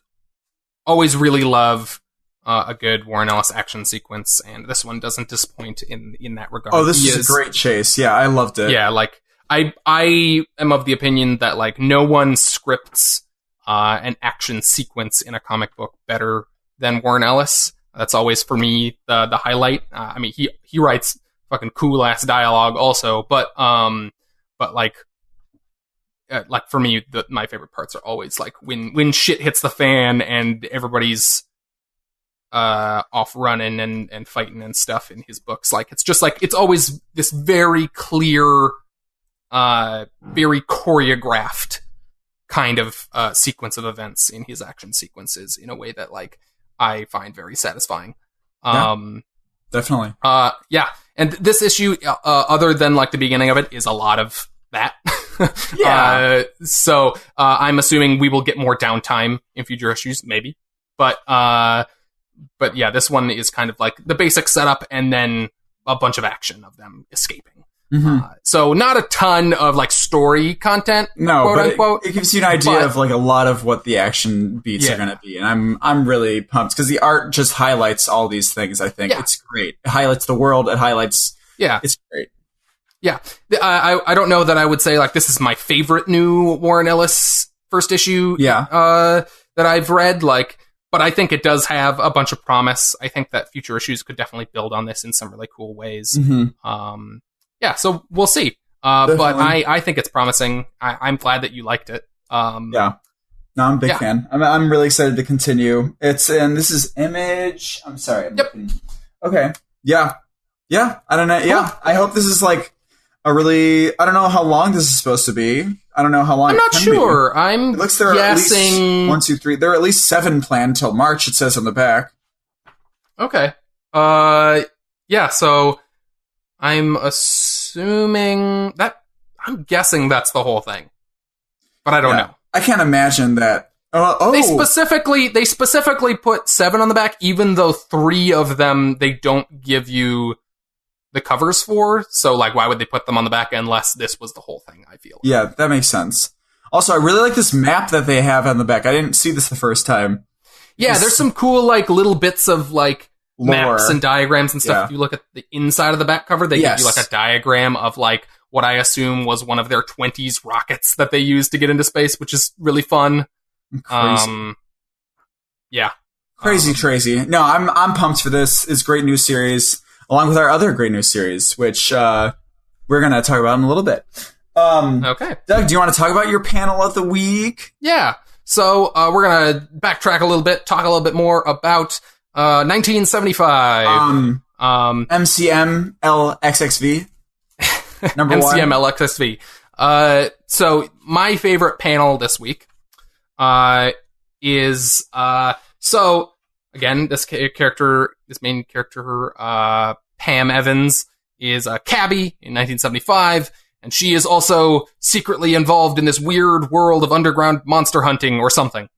always really love a good Warren Ellis action sequence, and this one doesn't disappoint in that regard. Oh, this is a great chase. Yeah, I loved it. Yeah, like, I am of the opinion that, like, no one scripts an action sequence in a comic book better than Warren Ellis. That's always, for me, the highlight. I mean, he writes fucking cool-ass dialogue also, but like for me, my favorite parts are always like when shit hits the fan and everybody's off running and fighting and stuff in his books. Like, it's just like, it's always this very clear, very choreographed kind of sequence of events in his action sequences in a way that, like, I find very satisfying. Definitely. Yeah. And this issue, other than, like, the beginning of it, is a lot of that. Yeah. So I'm assuming we will get more downtime in future issues, maybe. But yeah, this one is kind of like the basic setup and then a bunch of action of them escaping. So not a ton of like story content, quote unquote. It gives you an idea of like a lot of what the action beats are going to be, and I'm really pumped because the art just highlights all these things. I think it's great. It highlights the world. It highlights. Yeah, it's great. Yeah, I don't know that I would say like this is my favorite new Warren Ellis first issue. That I've read but I think it does have a bunch of promise. I think that future issues could definitely build on this in some really cool ways. So we'll see. But I think it's promising. I'm glad that you liked it. No, I'm a big fan. I'm really excited to continue. This is Image. I'm sorry. Okay. Yeah. I don't know. Yeah. I hope this is like I don't know how long this is supposed to be. I don't know how long. I'm not sure. It looks there guessing... are at least 1, 2, 3. There are at least 7 planned till March. It says on the back. Okay. So I'm assuming that. I'm guessing that's the whole thing, but I don't know. I can't imagine that. They specifically put 7 on the back, even though 3 of them they don't give you the covers for. So, like, why would they put them on the back unless this was the whole thing? I feel. Yeah, that makes sense. Also, I really like this map that they have on the back. I didn't see this the first time. Yeah, there's some cool like little bits of like maps and diagrams and stuff. Yeah. If you look at the inside of the back cover, they give you like a diagram of like what I assume was one of their 20s rockets that they used to get into space, which is really fun. Crazy. Crazy. No, I'm pumped for this. It's a great new series, along with our other great new series, which we're gonna talk about in a little bit. Okay. Doug, do you want to talk about your panel of the week? Yeah. So we're gonna backtrack a little bit, talk a little bit more about 1975. MCMLXXV. Number MCMLXXV. So my favorite panel this week is so again, this main character, Pam Evans, is a cabbie in 1975, and she is also secretly involved in this weird world of underground monster hunting or something.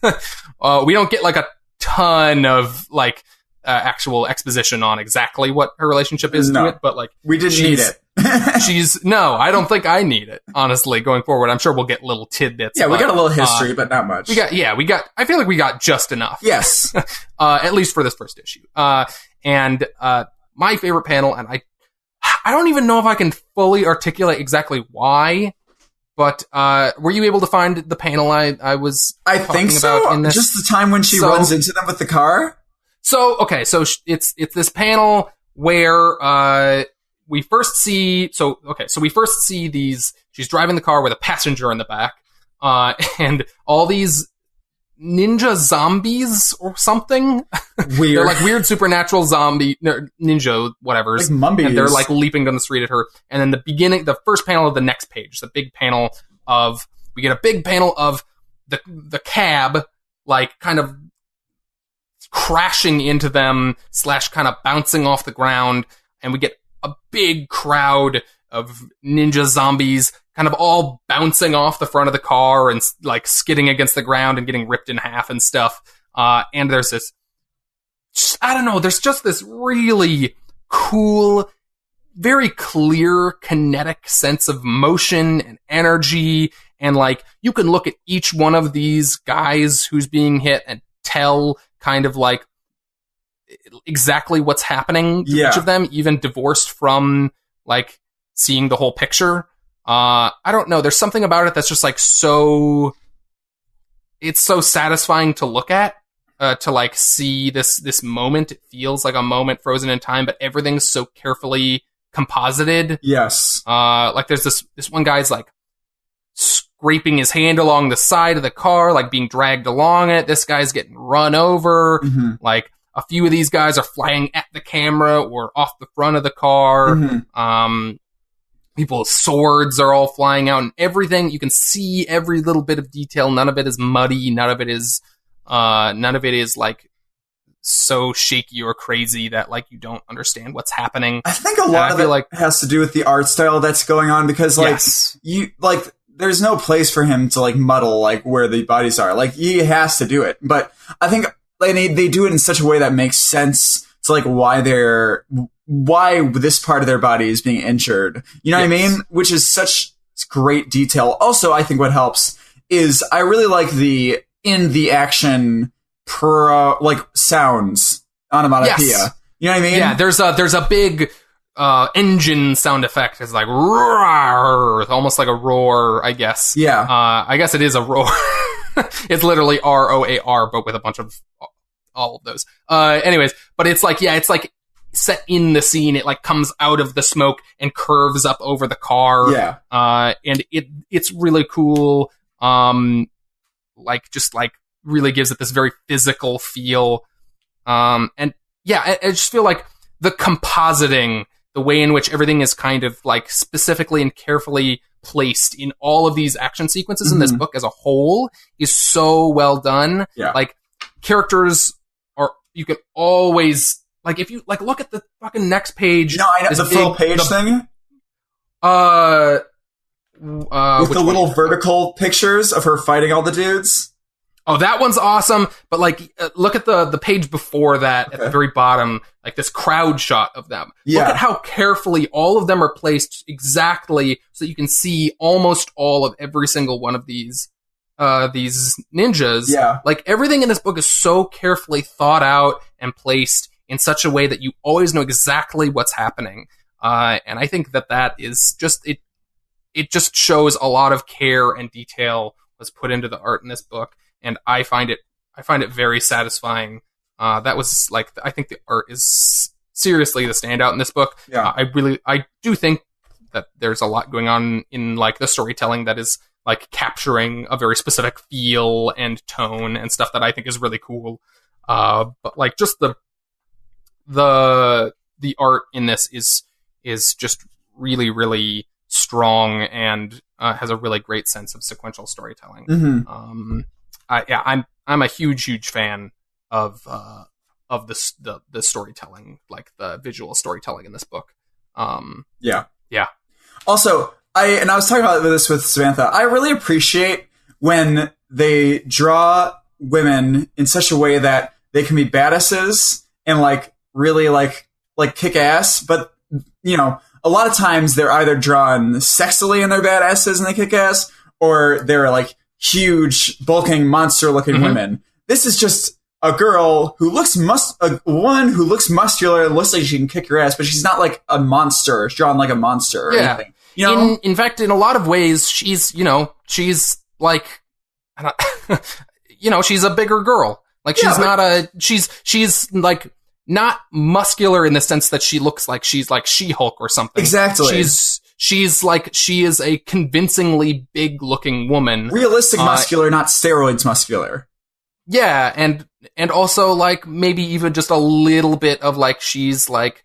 We don't get like a ton of like actual exposition on exactly what her relationship is to it, but like we didn't need it. I don't think I need it, honestly, going forward. I'm sure we'll get little tidbits. Yeah, we got a little history, but not much. I feel like we got just enough. Yes. At least for this first issue. And my favorite panel, and I don't even know if I can fully articulate exactly why, but were you able to find the panel I was talking about in this? Just the time when she runs into them with the car? So it's this panel where we first see these. She's driving the car with a passenger in the back, and all these ninja zombies or something. Weird. They're like weird supernatural zombie ninja whatever's. Like mummies. And they're like leaping down the street at her. And then the first panel of the next page, we get a big panel of the cab, like kind of crashing into them / kind of bouncing off the ground, and we get a big crowd of ninja zombies kind of all bouncing off the front of the car and like skidding against the ground and getting ripped in half and stuff. And there's this, there's just this really cool, very clear kinetic sense of motion and energy. And like, you can look at each one of these guys who's being hit and tell kind of like exactly what's happening to each of them, even divorced from like seeing the whole picture. I don't know. There's something about it that's just like it's so satisfying to look at, to like see this moment. It feels like a moment frozen in time, but everything's so carefully composited. Yes. Like there's this one guy's like scraping his hand along the side of the car, like being dragged along it. This guy's getting run over. Mm-hmm. Like a few of these guys are flying at the camera or off the front of the car. Mm-hmm. People's swords are all flying out and everything. You can see every little bit of detail. None of it is muddy. None of it is like so shaky or crazy that like you don't understand what's happening. I think a lot of it has to do with the art style that's going on, because like there's no place for him to like muddle like where the bodies are. Like he has to do it, but I think they do it in such a way that makes sense to like why this part of their body is being injured. You know what I mean? Which is such great detail. Also, I think what helps is I really like the in the action sounds onomatopoeia. Yes. You know what I mean? Yeah, there's a big engine sound effect. It's like roar, almost like a roar, I guess. Yeah. I guess it is a roar. It's literally ROAR, but with a bunch of all of those. Anyways, but it's like set in the scene. It like comes out of the smoke and curves up over the car. Yeah. And it's really cool. Really gives it this very physical feel. And yeah, I just feel like the compositing, the way in which everything is kind of like specifically and carefully placed in all of these action sequences in this book as a whole is so well done. Yeah. Like characters you can always, like, if you like look at the fucking next page. No, I know the full page thing. With the little vertical pictures of her fighting all the dudes. Oh, that one's awesome. But like, look at the page before that at the very bottom, like this crowd shot of them. Yeah. Look at how carefully all of them are placed exactly so that you can see almost all of every single one of these ninjas. Yeah. Like everything in this book is so carefully thought out and placed in such a way that you always know exactly what's happening. And I think that is just, it just shows a lot of care and detail was put into the art in this book. And I find it very satisfying. That was like, I think the art is seriously the standout in this book. Yeah. I do think that there's a lot going on in like the storytelling that is like capturing a very specific feel and tone and stuff that I think is really cool. But like just the art in this is just really, really strong and has a really great sense of sequential storytelling. Mm-hmm. I'm a huge fan of the storytelling, like the visual storytelling in this book. Yeah. Also, I was talking about this with Samantha. I really appreciate when they draw women in such a way that they can be badasses and like really like kick ass, but you know, a lot of times they're either drawn sexily and they're badasses and they kick ass, or they're like huge, bulking, monster-looking women. This is just a girl who looks woman who looks muscular and looks like she can kick your ass, but she's not like a monster, drawn like a monster or anything. You know? In fact, in a lot of ways, she's like, she's a bigger girl. Like she's like not muscular in the sense that she looks like she's like She-Hulk or something. Exactly. She is a convincingly big looking woman. Realistic muscular, not steroids muscular. Yeah, and also like maybe even just a little bit of like she's like,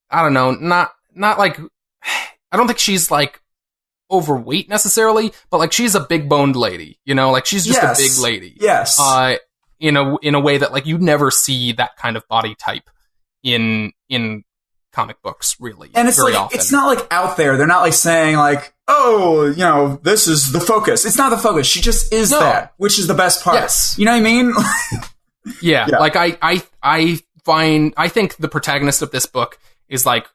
I don't know, not like, I don't think she's like overweight necessarily, but like she's a big boned lady, you know, like she's just a big lady. Yes. In a way that like you never see that kind of body type in comic books, really. And it's very like, often. It's not like out there. They're not like saying like, oh, you know, this is the focus. It's not the focus. She just is that, which is the best part. Yes. You know what I mean? Yeah. Like I think the protagonist of this book is like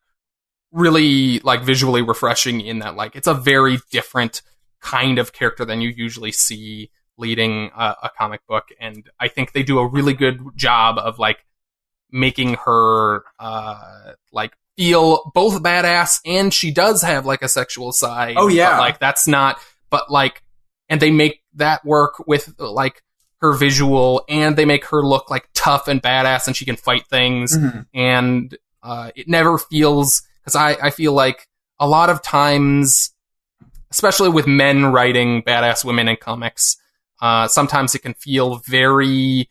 really like visually refreshing in that like it's a very different kind of character than you usually see leading a comic book. And I think they do a really good job of like making her like feel both badass, and she does have like a sexual side. Oh yeah. But, like that's not, but like, and they make that work with like her visual, and they make her look like tough and badass and she can fight things. Mm-hmm. And it never feels, because I feel like a lot of times, especially with men writing badass women in comics, sometimes it can feel very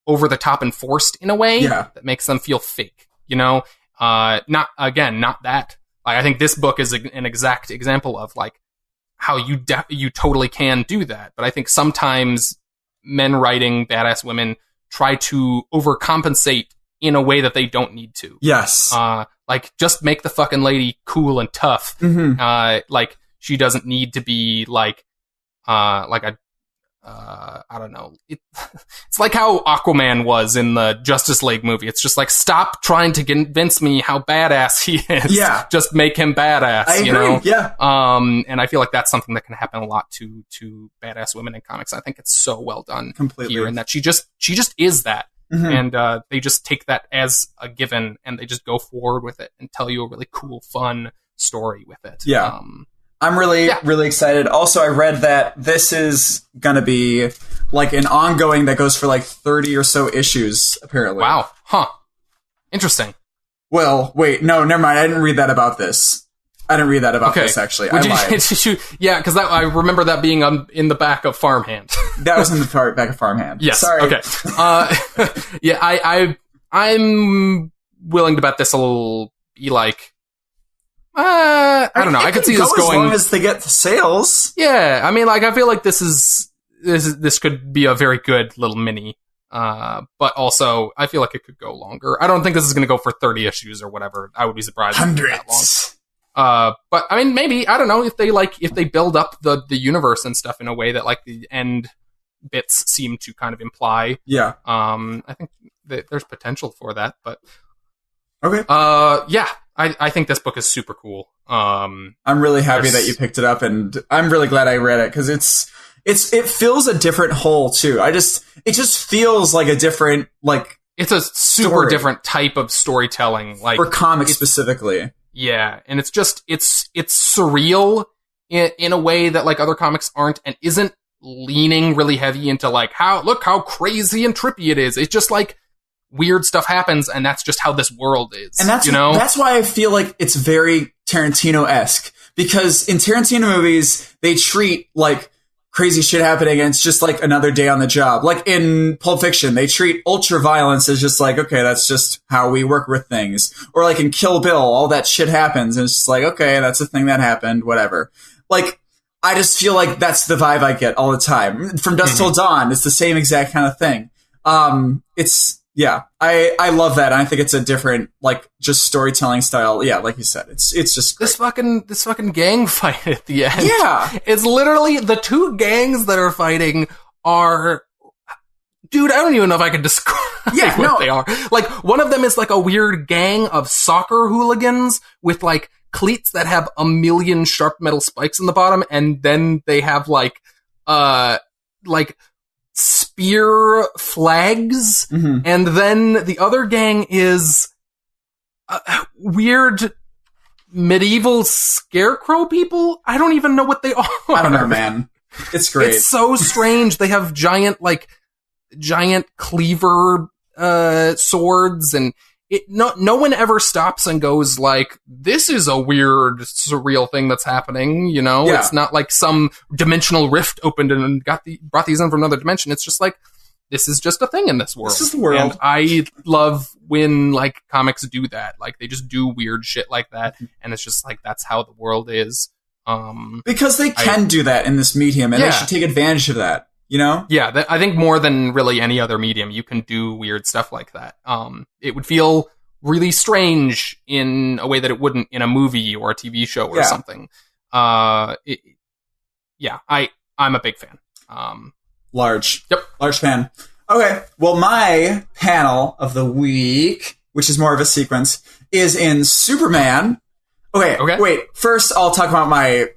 over the top and forced in a way that makes them feel fake, you know? Not that. Like, I think this book is an exact example of like how you totally can do that. But I think sometimes men writing badass women try to overcompensate in a way that they don't need to. Yes. Like just make the fucking lady cool and tough. Mm-hmm. Like she doesn't need to be like a I don't know. It's like how Aquaman was in the Justice League movie. It's just like, stop trying to convince me how badass he is. Yeah. Just make him badass, I agree. you know? Yeah. And I feel like that's something that can happen a lot to badass women in comics. I think it's so well done Completely. here, and that she just is that. Mm-hmm. And they just take that as a given, and they just go forward with it and tell you a really cool, fun story with it. Yeah. I'm really excited. Also, I read that this is going to be like an ongoing that goes for like 30 or so issues, apparently. Wow. Huh. Interesting. Well, wait, no, never mind. I didn't read that about this. I didn't read that about this, actually. I lied. Yeah, because I remember that being in the back of Farmhand. That was in the back of Farmhand. Yes. Sorry. Okay. Yeah, I'm willing to bet this will be like, I don't know. I could see this going as long as they get the sales. Yeah, I mean, like, I feel like this could be a very good little mini. But also, I feel like it could go longer. I don't think this is going to go for 30 issues or whatever. I would be surprised. Hundreds. But I mean, maybe, I don't know, if they build up the universe and stuff in a way that like the end bits seem to kind of imply. Yeah. I think there's potential for that, but okay. Yeah. I think this book is super cool. I'm really happy that you picked it up, and I'm really glad I read it, because it fills a different hole too. It just feels like a different, like, it's a super different type of storytelling, like for comics specifically. Yeah, and it's surreal in a way that like other comics aren't, and isn't leaning really heavy into like look how crazy and trippy it is. It's just like weird stuff happens, and that's just how this world is. And that's why I feel like it's very Tarantino-esque, because in Tarantino movies they treat like crazy shit happening and it's just like another day on the job. Like in Pulp Fiction, they treat ultra violence as just like, okay, that's just how we work with things. Or like in Kill Bill, all that shit happens and it's just like, okay, that's a thing that happened, whatever. Like, I just feel like that's the vibe I get all the time. From Dusk Till Dawn, it's the same exact kind of thing. Yeah, I love that. I think it's a different, like, just storytelling style. Yeah, like you said, it's just great. This fucking gang fight at the end. Yeah, it's literally the two gangs that are fighting are, dude, I don't even know if I can describe what they are. Like, one of them is like a weird gang of soccer hooligans with like cleats that have a million sharp metal spikes in the bottom, and then they have like spear flags, and then the other gang is weird medieval scarecrow people. I don't even know what they are. I don't know, man. It's great. It's so strange. They have giant cleaver swords, and no one ever stops and goes like, this is a weird, surreal thing that's happening, you know? Yeah. It's not like some dimensional rift opened and brought these in from another dimension. It's just like, this is just a thing in this world. This is the world. And I love when, like, comics do that. Like, they just do weird shit like that, and it's just like, that's how the world is. Because they can do that in this medium, and they should take advantage of that. You know? Yeah, I think more than really any other medium, you can do weird stuff like that. It would feel really strange in a way that it wouldn't in a movie or a TV show or something. I'm a big fan. Large. Yep. Large fan. Okay, well, my panel of the week, which is more of a sequence, is in Superman. Okay. Wait, first I'll talk about my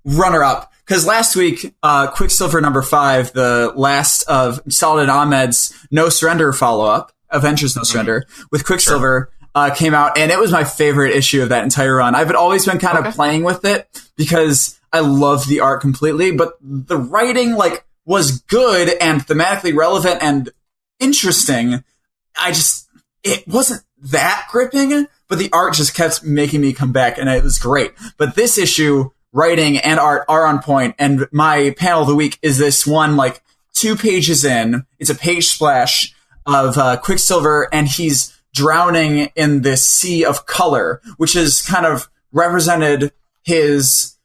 runner-up. Because last week, Quicksilver #5, the last of Saladin Ahmed's No Surrender follow-up, Avengers No Surrender, with Quicksilver, came out, and it was my favorite issue of that entire run. I've always been kind of playing with it, because I love the art completely, but the writing, like, was good and thematically relevant and interesting. It wasn't that gripping, but the art just kept making me come back, and it was great. But this issue, writing and art are on point, and my panel of the week is this one, like, 2 pages in. It's a page splash of Quicksilver, and he's drowning in this sea of color, which has kind of represented his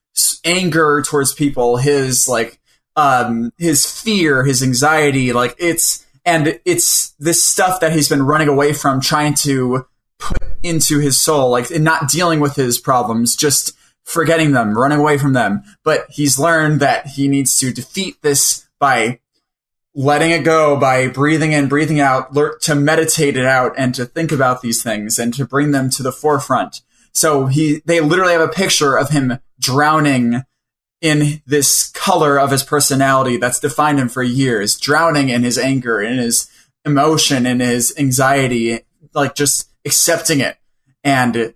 anger towards people, his, like, his fear, his anxiety, like, it's this stuff that he's been running away from, trying to put into his soul, like, and not dealing with his problems, just forgetting them, running away from them. But he's learned that he needs to defeat this by letting it go, by breathing in, breathing out, to meditate it out and to think about these things and to bring them to the forefront. So they literally have a picture of him drowning in this color of his personality that's defined him for years, drowning in his anger, in his emotion, in his anxiety, like just accepting it. And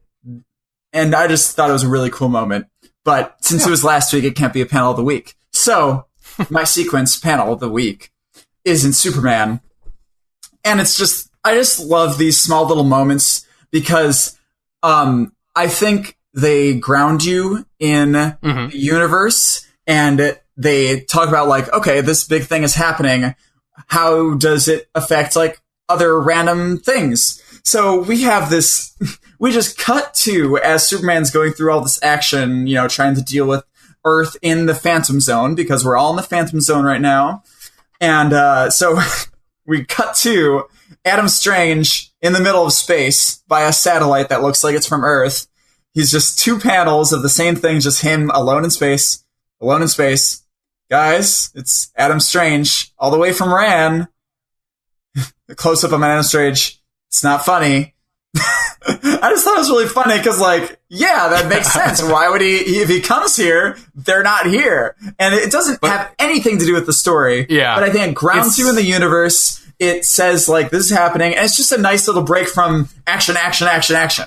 I just thought it was a really cool moment. But since it was last week, it can't be a panel of the week. So my sequence panel of the week is in Superman. And it's just, I just love these small little moments because I think they ground you in the universe, and they talk about like, okay, this big thing is happening. How does it affect like other random things? So we have this, we just cut to as Superman's going through all this action, you know, trying to deal with Earth in the Phantom Zone, because we're all in the Phantom Zone right now. And so we cut to Adam Strange in the middle of space by a satellite that looks like it's from Earth. He's just two panels of the same thing, just him alone in space. Alone in space. Guys, it's Adam Strange, all the way from Ran. The close-up on Adam Strange. It's not funny. I just thought it was really funny because, like, yeah, that makes sense. Why would if he comes here, they're not here. And it doesn't have anything to do with the story. Yeah. But I think it grounds you in the universe. It says, like, this is happening. And it's just a nice little break from action, action, action, action.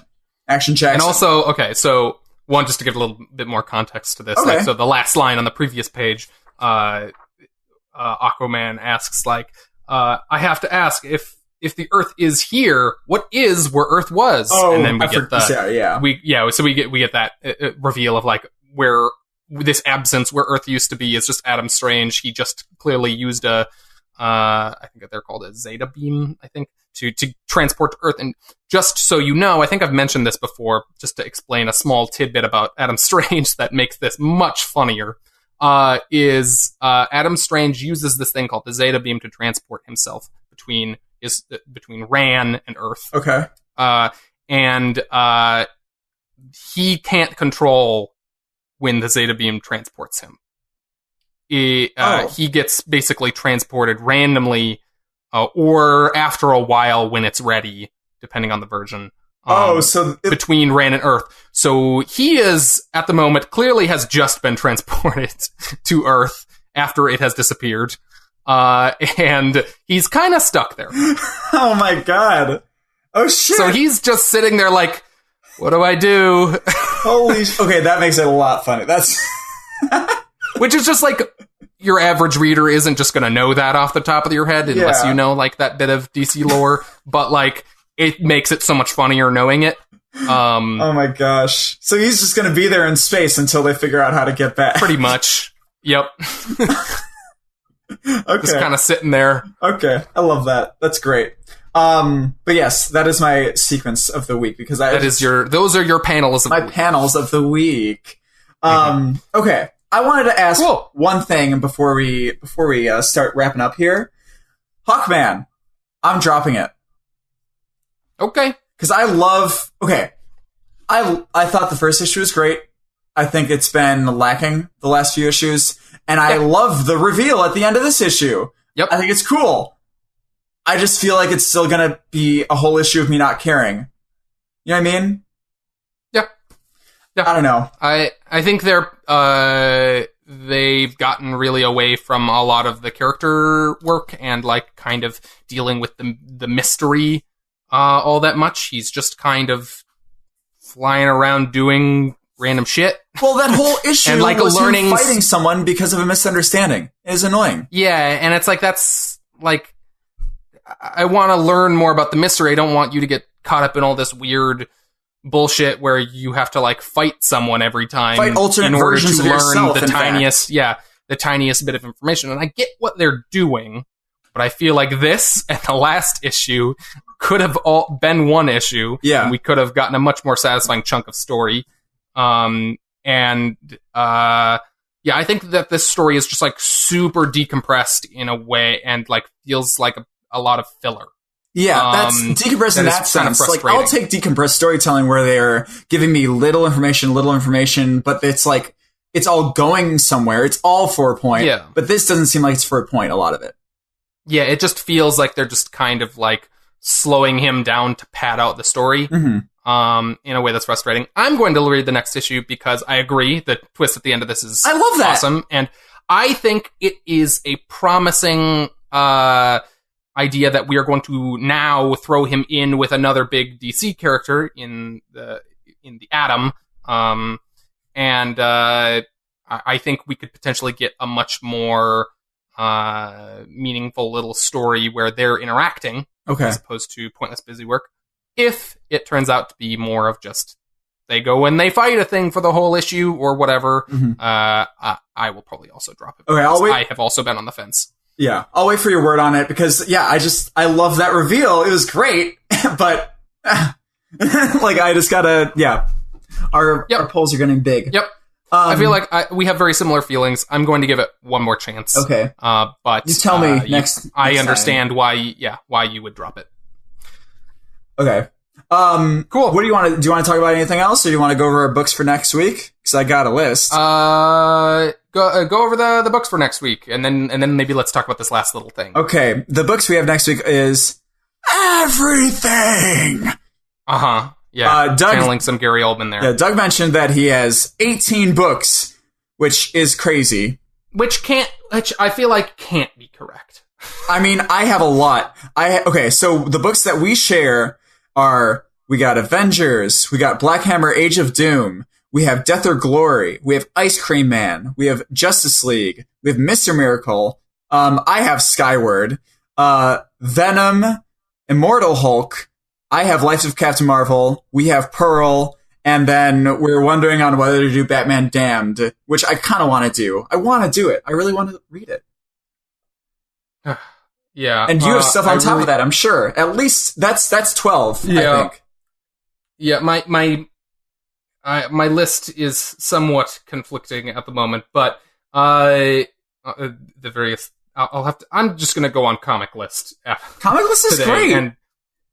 Action Jackson. And also, okay, so one, just to give a little bit more context to this. Okay. Like, so the last line on the previous page, Aquaman asks, like, I have to ask if the Earth is here, what is where Earth was? Oh, and then we get so we get that reveal of like where this absence where Earth used to be is just Adam Strange. He just clearly used a I think they're called a Zeta beam, I think, to transport to Earth. And just so you know, I think I've mentioned this before, just to explain a small tidbit about Adam Strange that makes this much funnier, is Adam Strange uses this thing called the Zeta beam to transport himself between Ran and Earth. Okay. And he can't control when the Zeta beam transports him. He gets basically transported randomly, or after a while when it's ready, depending on the version. Between Ran and Earth. So he is, at the moment, clearly has just been transported to Earth after it has disappeared. And he's kind of stuck there. Oh my god. Oh shit. So he's just sitting there like, what do I do? Holy okay, that makes it a lot funny. That's which is just like, your average reader isn't just going to know that off the top of your head unless you know like that bit of DC lore, but like it makes it so much funnier knowing it. Oh my gosh. So he's just going to be there in space until they figure out how to get back. Pretty much. Yep. Okay. Just kind of sitting there. Okay. I love that. That's great. But yes, that is my sequence of the week because those are your panels of my panels of the week. Okay. I wanted to ask one thing before we start wrapping up here. Hawkman, I'm dropping it. Okay. Because I thought the first issue was great. I think it's been lacking the last few issues. And I love the reveal at the end of this issue. Yep. I think it's cool. I just feel like it's still going to be a whole issue of me not caring. You know what I mean? Yeah. I don't know. I think they've gotten really away from a lot of the character work and like kind of dealing with the mystery all that much. He's just kind of flying around doing random shit. Well, that whole issue and like was him fighting someone because of a misunderstanding. It is annoying. Yeah, and it's like, that's like, I want to learn more about the mystery. I don't want you to get caught up in all this weird bullshit where you have to like fight someone every time in order to learn the tiniest bit of information. And I get what they're doing, but I feel like this and the last issue could have all been one issue. Yeah. And we could have gotten a much more satisfying chunk of story. I think that this story is just like super decompressed in a way and like feels like a lot of filler. Yeah, that's decompressed in that sense. Like, I'll take decompressed storytelling where they're giving me little information, but it's like it's all going somewhere. It's all for a point. Yeah. But this doesn't seem like it's for a point, a lot of it. Yeah, it just feels like they're just kind of like slowing him down to pad out the story. Mm-hmm. In a way that's frustrating. I'm going to read the next issue because I agree the twist at the end of this is I love that. Awesome. And I think it is a promising idea that we are going to now throw him in with another big DC character in the Atom. And I think we could potentially get a much more meaningful little story where they're interacting as opposed to pointless busy work. If it turns out to be more of just they go and they fight a thing for the whole issue or whatever, I will probably also drop it. Okay, I'll wait. I have also been on the fence. Yeah, I'll wait for your word on it because, I love that reveal. It was great, but like I just gotta, our polls are getting big. Yep. I feel like we have very similar feelings. I'm going to give it one more chance. Okay. But you tell me next. I understand why you would drop it. Okay. Cool. What do you want to? Do you want to talk about anything else, or do you want to go over our books for next week? Because I got a list. Go over the books for next week, and then maybe let's talk about this last little thing. Okay. The books we have next week is everything. Yeah. Doug, channeling some Gary Oldman there. Yeah. Doug mentioned that he has 18 books, which is crazy. Which I feel like can't be correct. I mean, I have a lot. So the books that we share are, we got Avengers, we got Black Hammer Age of Doom, we have Death or Glory, we have Ice Cream Man, we have Justice League, we have Mr. Miracle, I have Skyward, Venom, Immortal Hulk, I have Life of Captain Marvel, we have Pearl, and then we're wondering on whether to do Batman Damned, which I kind of want to do. I want to do it. I really want to read it. Yeah. And you have stuff on top of that, I'm sure. At least that's 12, I think. Yeah, my list is somewhat conflicting at the moment, but the various I'll have to. I'm just going to go on Comic List. Comic List is great. And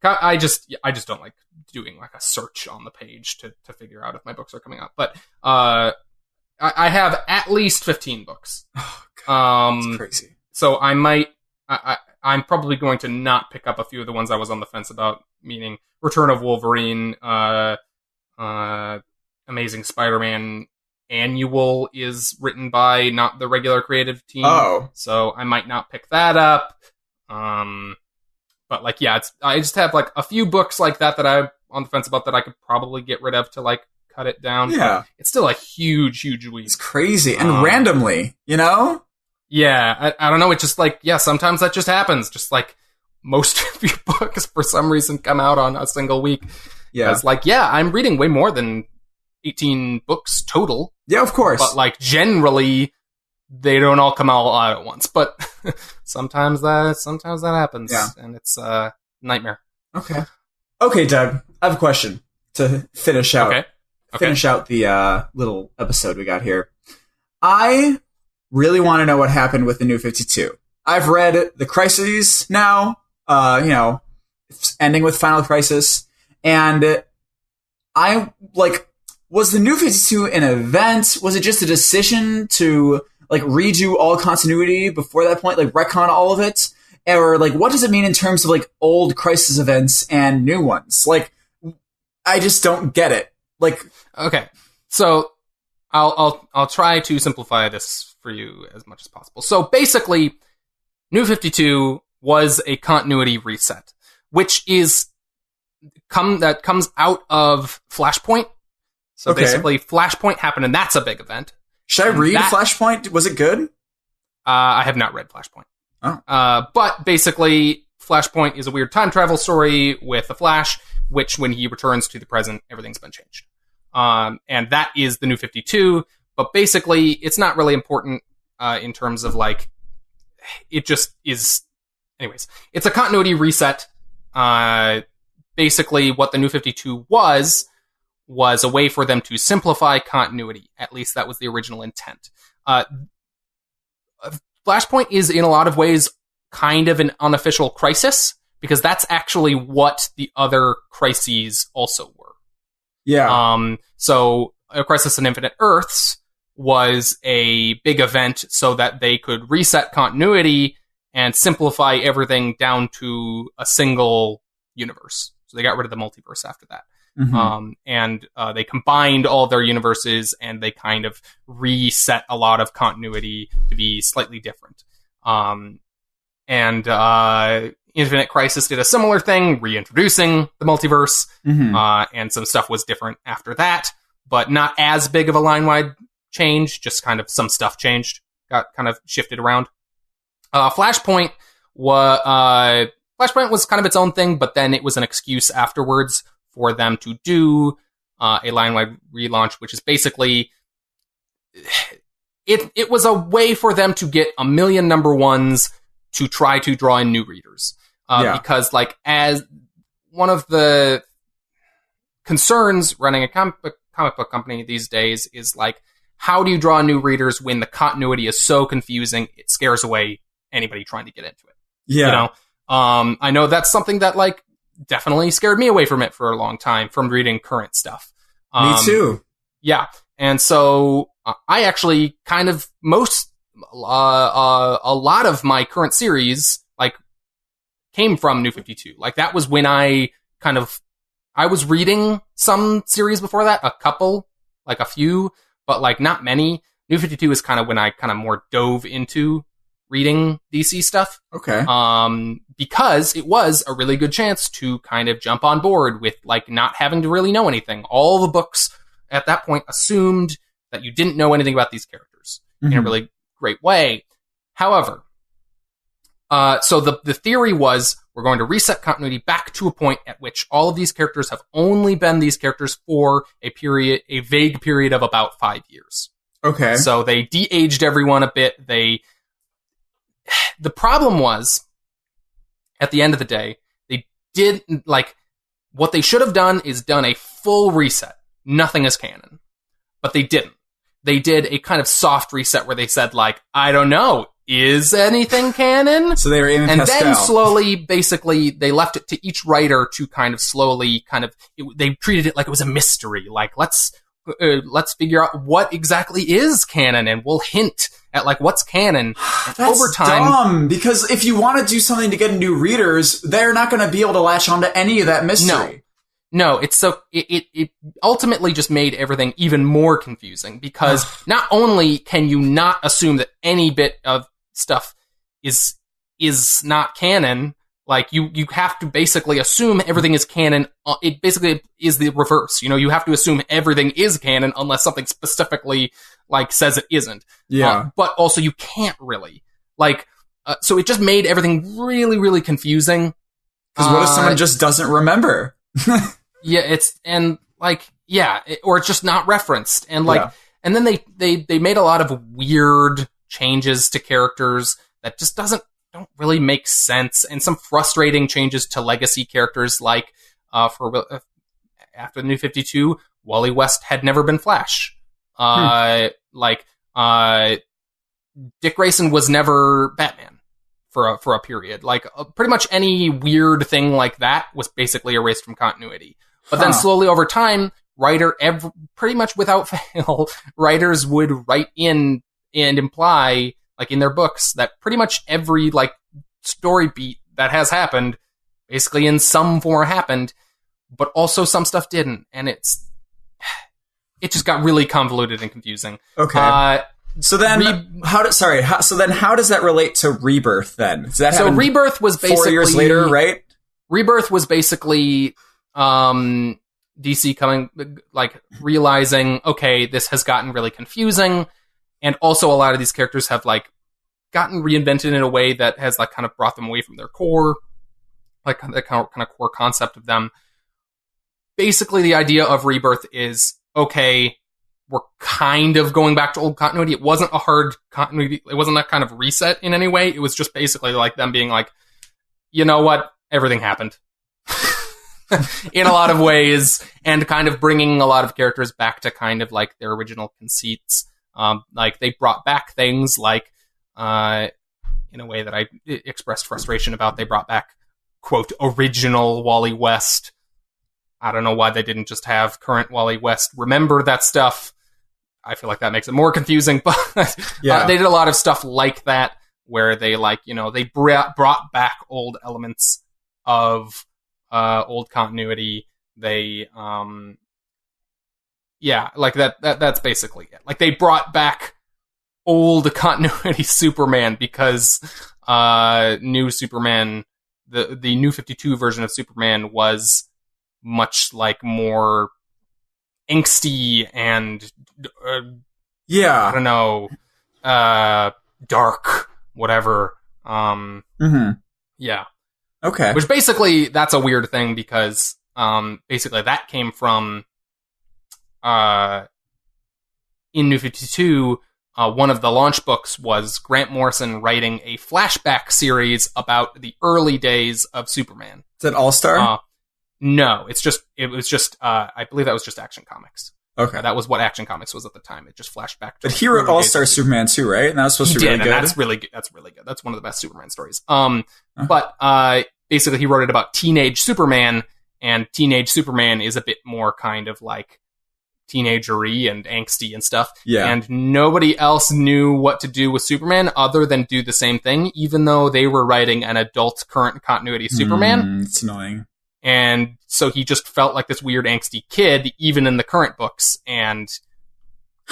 I just don't like doing like a search on the page to figure out if my books are coming out. But I have at least 15 books. Oh, God, that's crazy. So I might. I'm probably going to not pick up a few of the ones I was on the fence about, meaning Return of Wolverine, Amazing Spider-Man Annual is written by not the regular creative team. Oh. So I might not pick that up. But like, yeah, I just have like a few books like that I'm on the fence about that I could probably get rid of to like cut it down. Yeah. But it's still a huge week. It's crazy. And randomly, you know? Yeah, I don't know. It's just like, sometimes that just happens. Just like most of your books for some reason come out on a single week. Yeah. It's like, I'm reading way more than 18 books total. Yeah, of course. But like generally, they don't all come out at once. But sometimes that happens. Yeah. And it's a nightmare. Okay, Doug, I have a question to finish out. Okay. Finish out the little episode we got here. I really want to know what happened with the New 52. I've read the Crises now, it's ending with Final Crisis, and I, was the New 52 an event? Was it just a decision to, redo all continuity before that point, retcon all of it? Or, what does it mean in terms of, old Crisis events and new ones? I just don't get it. Okay, so I'll try to simplify this for you as much as possible. So basically, New 52 was a continuity reset, which comes out of Flashpoint. So basically, Flashpoint happened, and that's a big event. Should I read Flashpoint? Was it good? I have not read Flashpoint. Oh. But basically, Flashpoint is a weird time travel story with the Flash, which when he returns to the present, everything's been changed. And that is the New 52. But basically, it's not really important in terms of, it just is... Anyways, it's a continuity reset. Basically, what the New 52 was a way for them to simplify continuity. At least that was the original intent. Flashpoint is, in a lot of ways, kind of an unofficial crisis, because that's actually what the other crises also were. Yeah. So, A Crisis on Infinite Earths was a big event so that they could reset continuity and simplify everything down to a single universe. So they got rid of the multiverse after that. And they combined all their universes, and they kind of reset a lot of continuity to be slightly different. Infinite Crisis did a similar thing, reintroducing the multiverse, and some stuff was different after that, but not as big of a line-wide change, just kind of some stuff changed, got kind of shifted around. Flashpoint was kind of its own thing, but then it was an excuse afterwards for them to do a line-wide relaunch, which is basically... It was a way for them to get a million number ones to try to draw in new readers. Because, like, as one of the concerns running a comic book company these days is, like, how do you draw new readers when the continuity is so confusing it scares away anybody trying to get into it? Yeah. You know? I know that's something that, like, definitely scared me away from it for a long time, from reading current stuff. Me too. Yeah. And so I actually kind of a lot of my current series, like, came from New 52. Like, that was when I was reading some series before that, a couple, like a few, but like not many. New 52 is kind of when I kind of more dove into reading DC stuff. Okay. Because it was a really good chance to kind of jump on board with, like, not having to really know anything. All the books at that point assumed that you didn't know anything about these characters in a really great way. However, so the theory was we're going to reset continuity back to a point at which all of these characters have only been these characters for a vague period of about 5 years. Okay. So they de-aged everyone a bit. The problem was, at the end of the day, they didn't, like, what they should have done is done a full reset. Nothing is canon. But they didn't. They did a kind of soft reset where they said, like, I don't know, is anything canon? So they were aiming and Pascal. Then slowly, basically, they left it to each writer to kind of slowly they treated it like it was a mystery. Like, let's figure out what exactly is canon, and we'll hint at, like, what's canon. That's over time, dumb, because if you want to do something to get new readers, they're not going to be able to latch onto any of that mystery. No, it ultimately just made everything even more confusing, because not only can you not assume that any bit of stuff is not canon, like, you have to basically assume everything is canon. It basically is the reverse. You know, you have to assume everything is canon unless something specifically, like, says it isn't. Yeah. But also you can't really. Like, so it just made everything really, really confusing. Because what if someone just doesn't remember? Yeah, or it's just not referenced. And, like, and then they made a lot of weird changes to characters that just don't really make sense, and some frustrating changes to legacy characters, like after the New 52, Wally West had never been Flash. Dick Grayson was never Batman for a period. Like, pretty much any weird thing like that was basically erased from continuity. But then slowly over time, pretty much without fail, writers would write in and imply, like, in their books, that pretty much every, like, story beat that has happened basically in some form happened, but also some stuff didn't, and it just got really convoluted and confusing. Okay. So then, how does that relate to Rebirth then? Does that happen Rebirth was basically 4 years later, right? Rebirth was basically DC coming, like, realizing, okay, this has gotten really confusing, and also a lot of these characters have, like, gotten reinvented in a way that has, like, kind of brought them away from their core, like, the kind of core concept of them. Basically, the idea of Rebirth is, okay, we're kind of going back to old continuity. It wasn't a hard continuity. It wasn't that kind of reset in any way. It was just basically like them being like, you know what? Everything happened. In a lot of ways, and kind of bringing a lot of characters back to kind of, like, their original conceits. Like, they brought back things like, in a way that I expressed frustration about, they brought back, quote, original Wally West. I don't know why they didn't just have current Wally West remember that stuff. I feel like that makes it more confusing, but they did a lot of stuff like that, where they they brought back old elements of old continuity. They like that's basically it. Like, they brought back old continuity Superman because new Superman, the new 52 version of Superman was much like more angsty and I don't know, dark, whatever. Yeah. Okay. Which basically, that's a weird thing because basically that came from in New 52, one of the launch books was Grant Morrison writing a flashback series about the early days of Superman. Is that All-Star? No, it was just I believe that was just Action Comics. Okay. That was what Action Comics was at the time. It just flashed back to But he wrote All-Star Superman too, right? And that was supposed to be really good. That's really good. That's really good. That's one of the best Superman stories. But basically he wrote it about teenage Superman, and teenage Superman is a bit more kind of like teenagery and angsty and stuff. Yeah. And nobody else knew what to do with Superman other than do the same thing, even though they were writing an adult current continuity Superman. It's annoying. And so he just felt like this weird angsty kid, even in the current books. And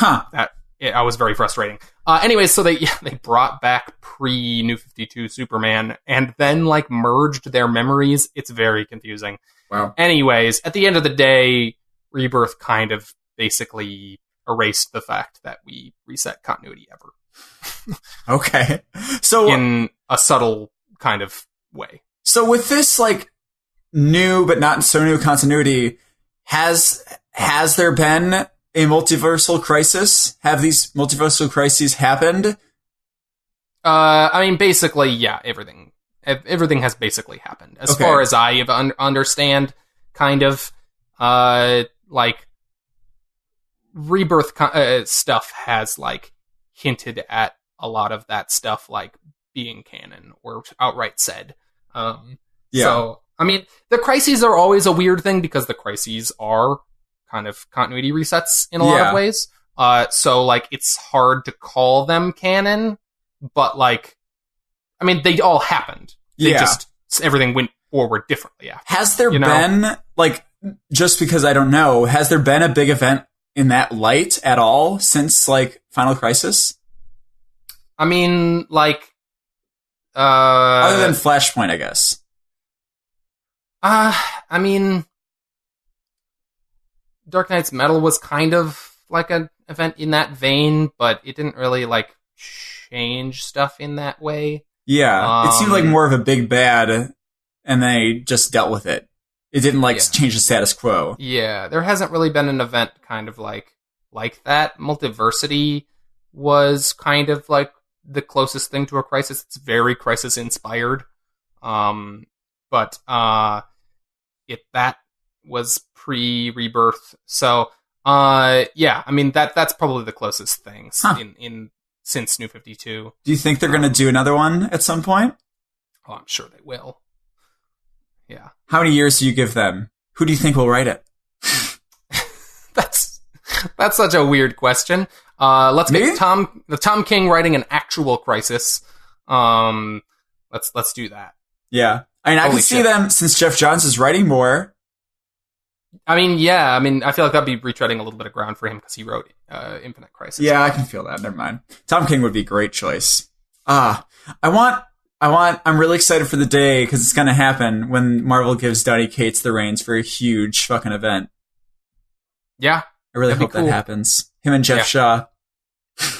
I was very frustrating. Anyways, so they brought back pre-New 52 Superman and then like merged their memories. It's very confusing. Wow. Anyways, at the end of the day, Rebirth kind of basically erased the fact that we reset continuity ever. Okay. So in a subtle kind of way. So with this like new but not so new continuity, has there been a multiversal crisis? Have these multiversal crises happened? I mean, basically, yeah, everything has basically happened. As far as I understand, kind of, like, Rebirth stuff has, like, hinted at a lot of that stuff, like, being canon, or outright said. So, I mean, the crises are always a weird thing, because the crises are kind of continuity resets in a lot of ways. So, like, it's hard to call them canon, but, like, I mean, they all happened. They just, everything went forward differently after. Has there been, like, just because I don't know, has there been a big event in that light at all since, like, Final Crisis? I mean, like, other than Flashpoint, I guess. I mean, Dark Knight's Metal was kind of like an event in that vein, but it didn't really, like, change stuff in that way. Yeah, it seemed like more of a big bad, and they just dealt with it. It didn't, like, change the status quo. Yeah, there hasn't really been an event kind of like that. Multiversity was kind of like the closest thing to a crisis. It's very crisis-inspired. But that was pre-Rebirth. So, yeah, I mean, that's probably the closest things in since New 52. Do you think they're going to do another one at some point? Oh, I'm sure they will. Yeah. How many years do you give them? Who do you think will write it? That's such a weird question. Let's get Tom King writing an actual crisis. Let's do that. Yeah. I mean, I can see them, since Jeff Johns is writing more. I mean, yeah. I mean, I feel like that'd be retreading a little bit of ground for him because he wrote Infinite Crisis. Yeah, I can feel that. Never mind. Tom King would be a great choice. I'm really excited for the day, because it's going to happen when Marvel gives Donny Cates the reins for a huge fucking event. Yeah. I really hope that happens. Him and Jeff Shaw.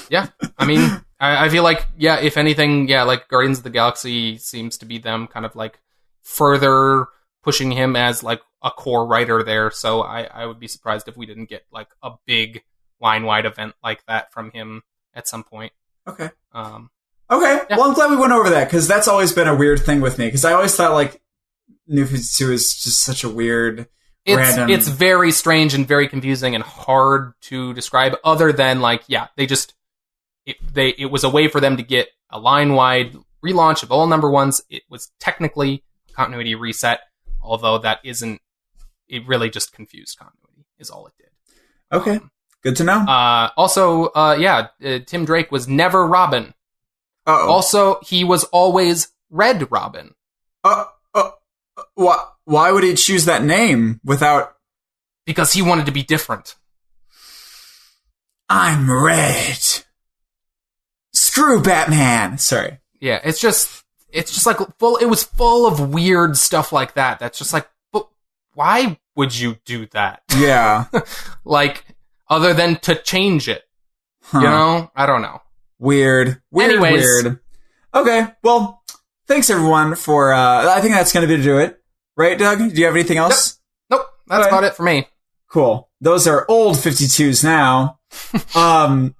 Yeah. I mean, I feel like, if anything, like Guardians of the Galaxy seems to be them kind of like further pushing him as like a core writer there. So I would be surprised if we didn't get like a big line-wide event like that from him at some point. Okay. Okay. Yeah. Well, I'm glad we went over that, because that's always been a weird thing with me, because I always thought like New 52 is just such a weird, random... It's very strange and very confusing and hard to describe, other than like, they just... It was a way for them to get a line-wide relaunch of all number ones. It was technically a continuity reset, although that isn't... It really just confused continuity, is all it did. Okay. Good to know. Also, Tim Drake was never Robin. Uh-oh. Also, he was always Red Robin. Why would he choose that name without... Because he wanted to be different. I'm red. Screw Batman. Sorry. Yeah, it's just like it was full of weird stuff like that. That's just like, but why would you do that? Yeah. Like, other than to change it. Huh. You know? I don't know. Weird. Okay, well, thanks everyone for, I think that's going to do it. Right, Doug? Do you have anything else? Nope. That's about it for me. Cool. Those are old 52s now.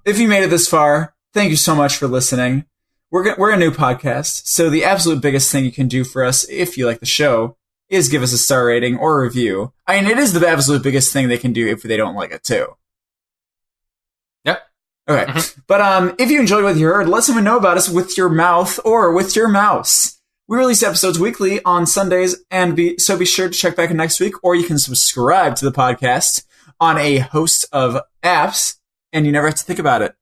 If you made it this far, thank you so much for listening. We're a new podcast, so the absolute biggest thing you can do for us, if you like the show, is give us a star rating or a review. I mean, it is the absolute biggest thing they can do if they don't like it, too. Yep. Okay. Mm-hmm. But if you enjoyed what you heard, let someone know about us with your mouth or with your mouse. We release episodes weekly on Sundays, so be sure to check back next week, or you can subscribe to the podcast on a host of apps, and you never have to think about it.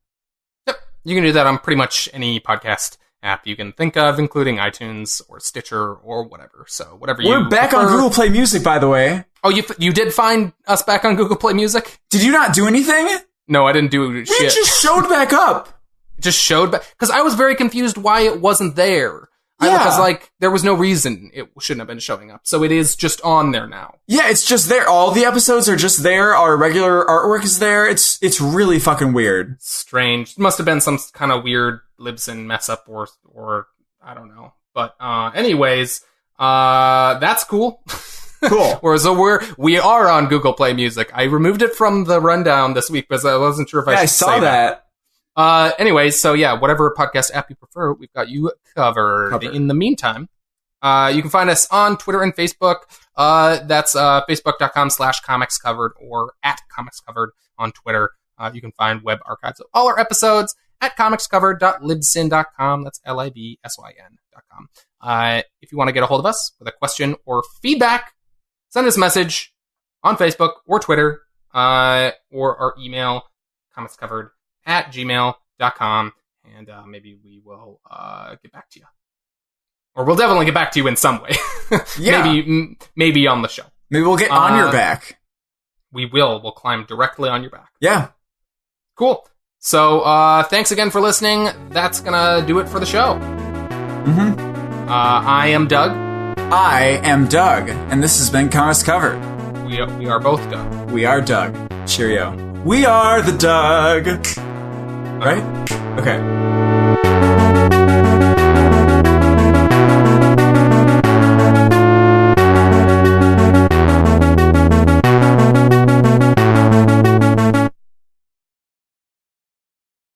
Yep. You can do that on pretty much any podcast app you can think of, including iTunes or Stitcher or whatever. So whatever you We're back on Google Play Music, by the way. Oh, you did find us back on Google Play Music? Did you not do anything? No, I didn't do shit. It just showed back up. It just showed back. Because I was very confused why it wasn't there. Yeah. Because, there was no reason it shouldn't have been showing up. So it is just on there now. Yeah, it's just there. All the episodes are just there. Our regular artwork is there. It's really fucking weird. Strange. It must have been some kind of weird Libsyn mess up or I don't know. But anyways, that's cool. Cool. So we are on Google Play Music. I removed it from the rundown this week because I wasn't sure if I should say that. I saw that. Anyways, so yeah, whatever podcast app you prefer, we've got you covered. In the meantime, you can find us on Twitter and Facebook. That's facebook.com/comicscovered or @comicscovered on Twitter. You can find web archives of all our episodes at comicscovered.libsyn.com. That's LIBSYN.com. If you want to get a hold of us with a question or feedback, send us a message on Facebook or Twitter, or our email, comicscovered@gmail.com, and maybe we will get back to you. Or we'll definitely get back to you in some way. Yeah. Maybe on the show. Maybe we'll get on your back. We will. We'll climb directly on your back. Yeah. Cool. So, thanks again for listening. That's gonna do it for the show. Mm-hmm. I am Doug. I am Doug, and this has been Comics Covered. We are both Doug. We are Doug. Cheerio. We are the Doug. Right? Okay.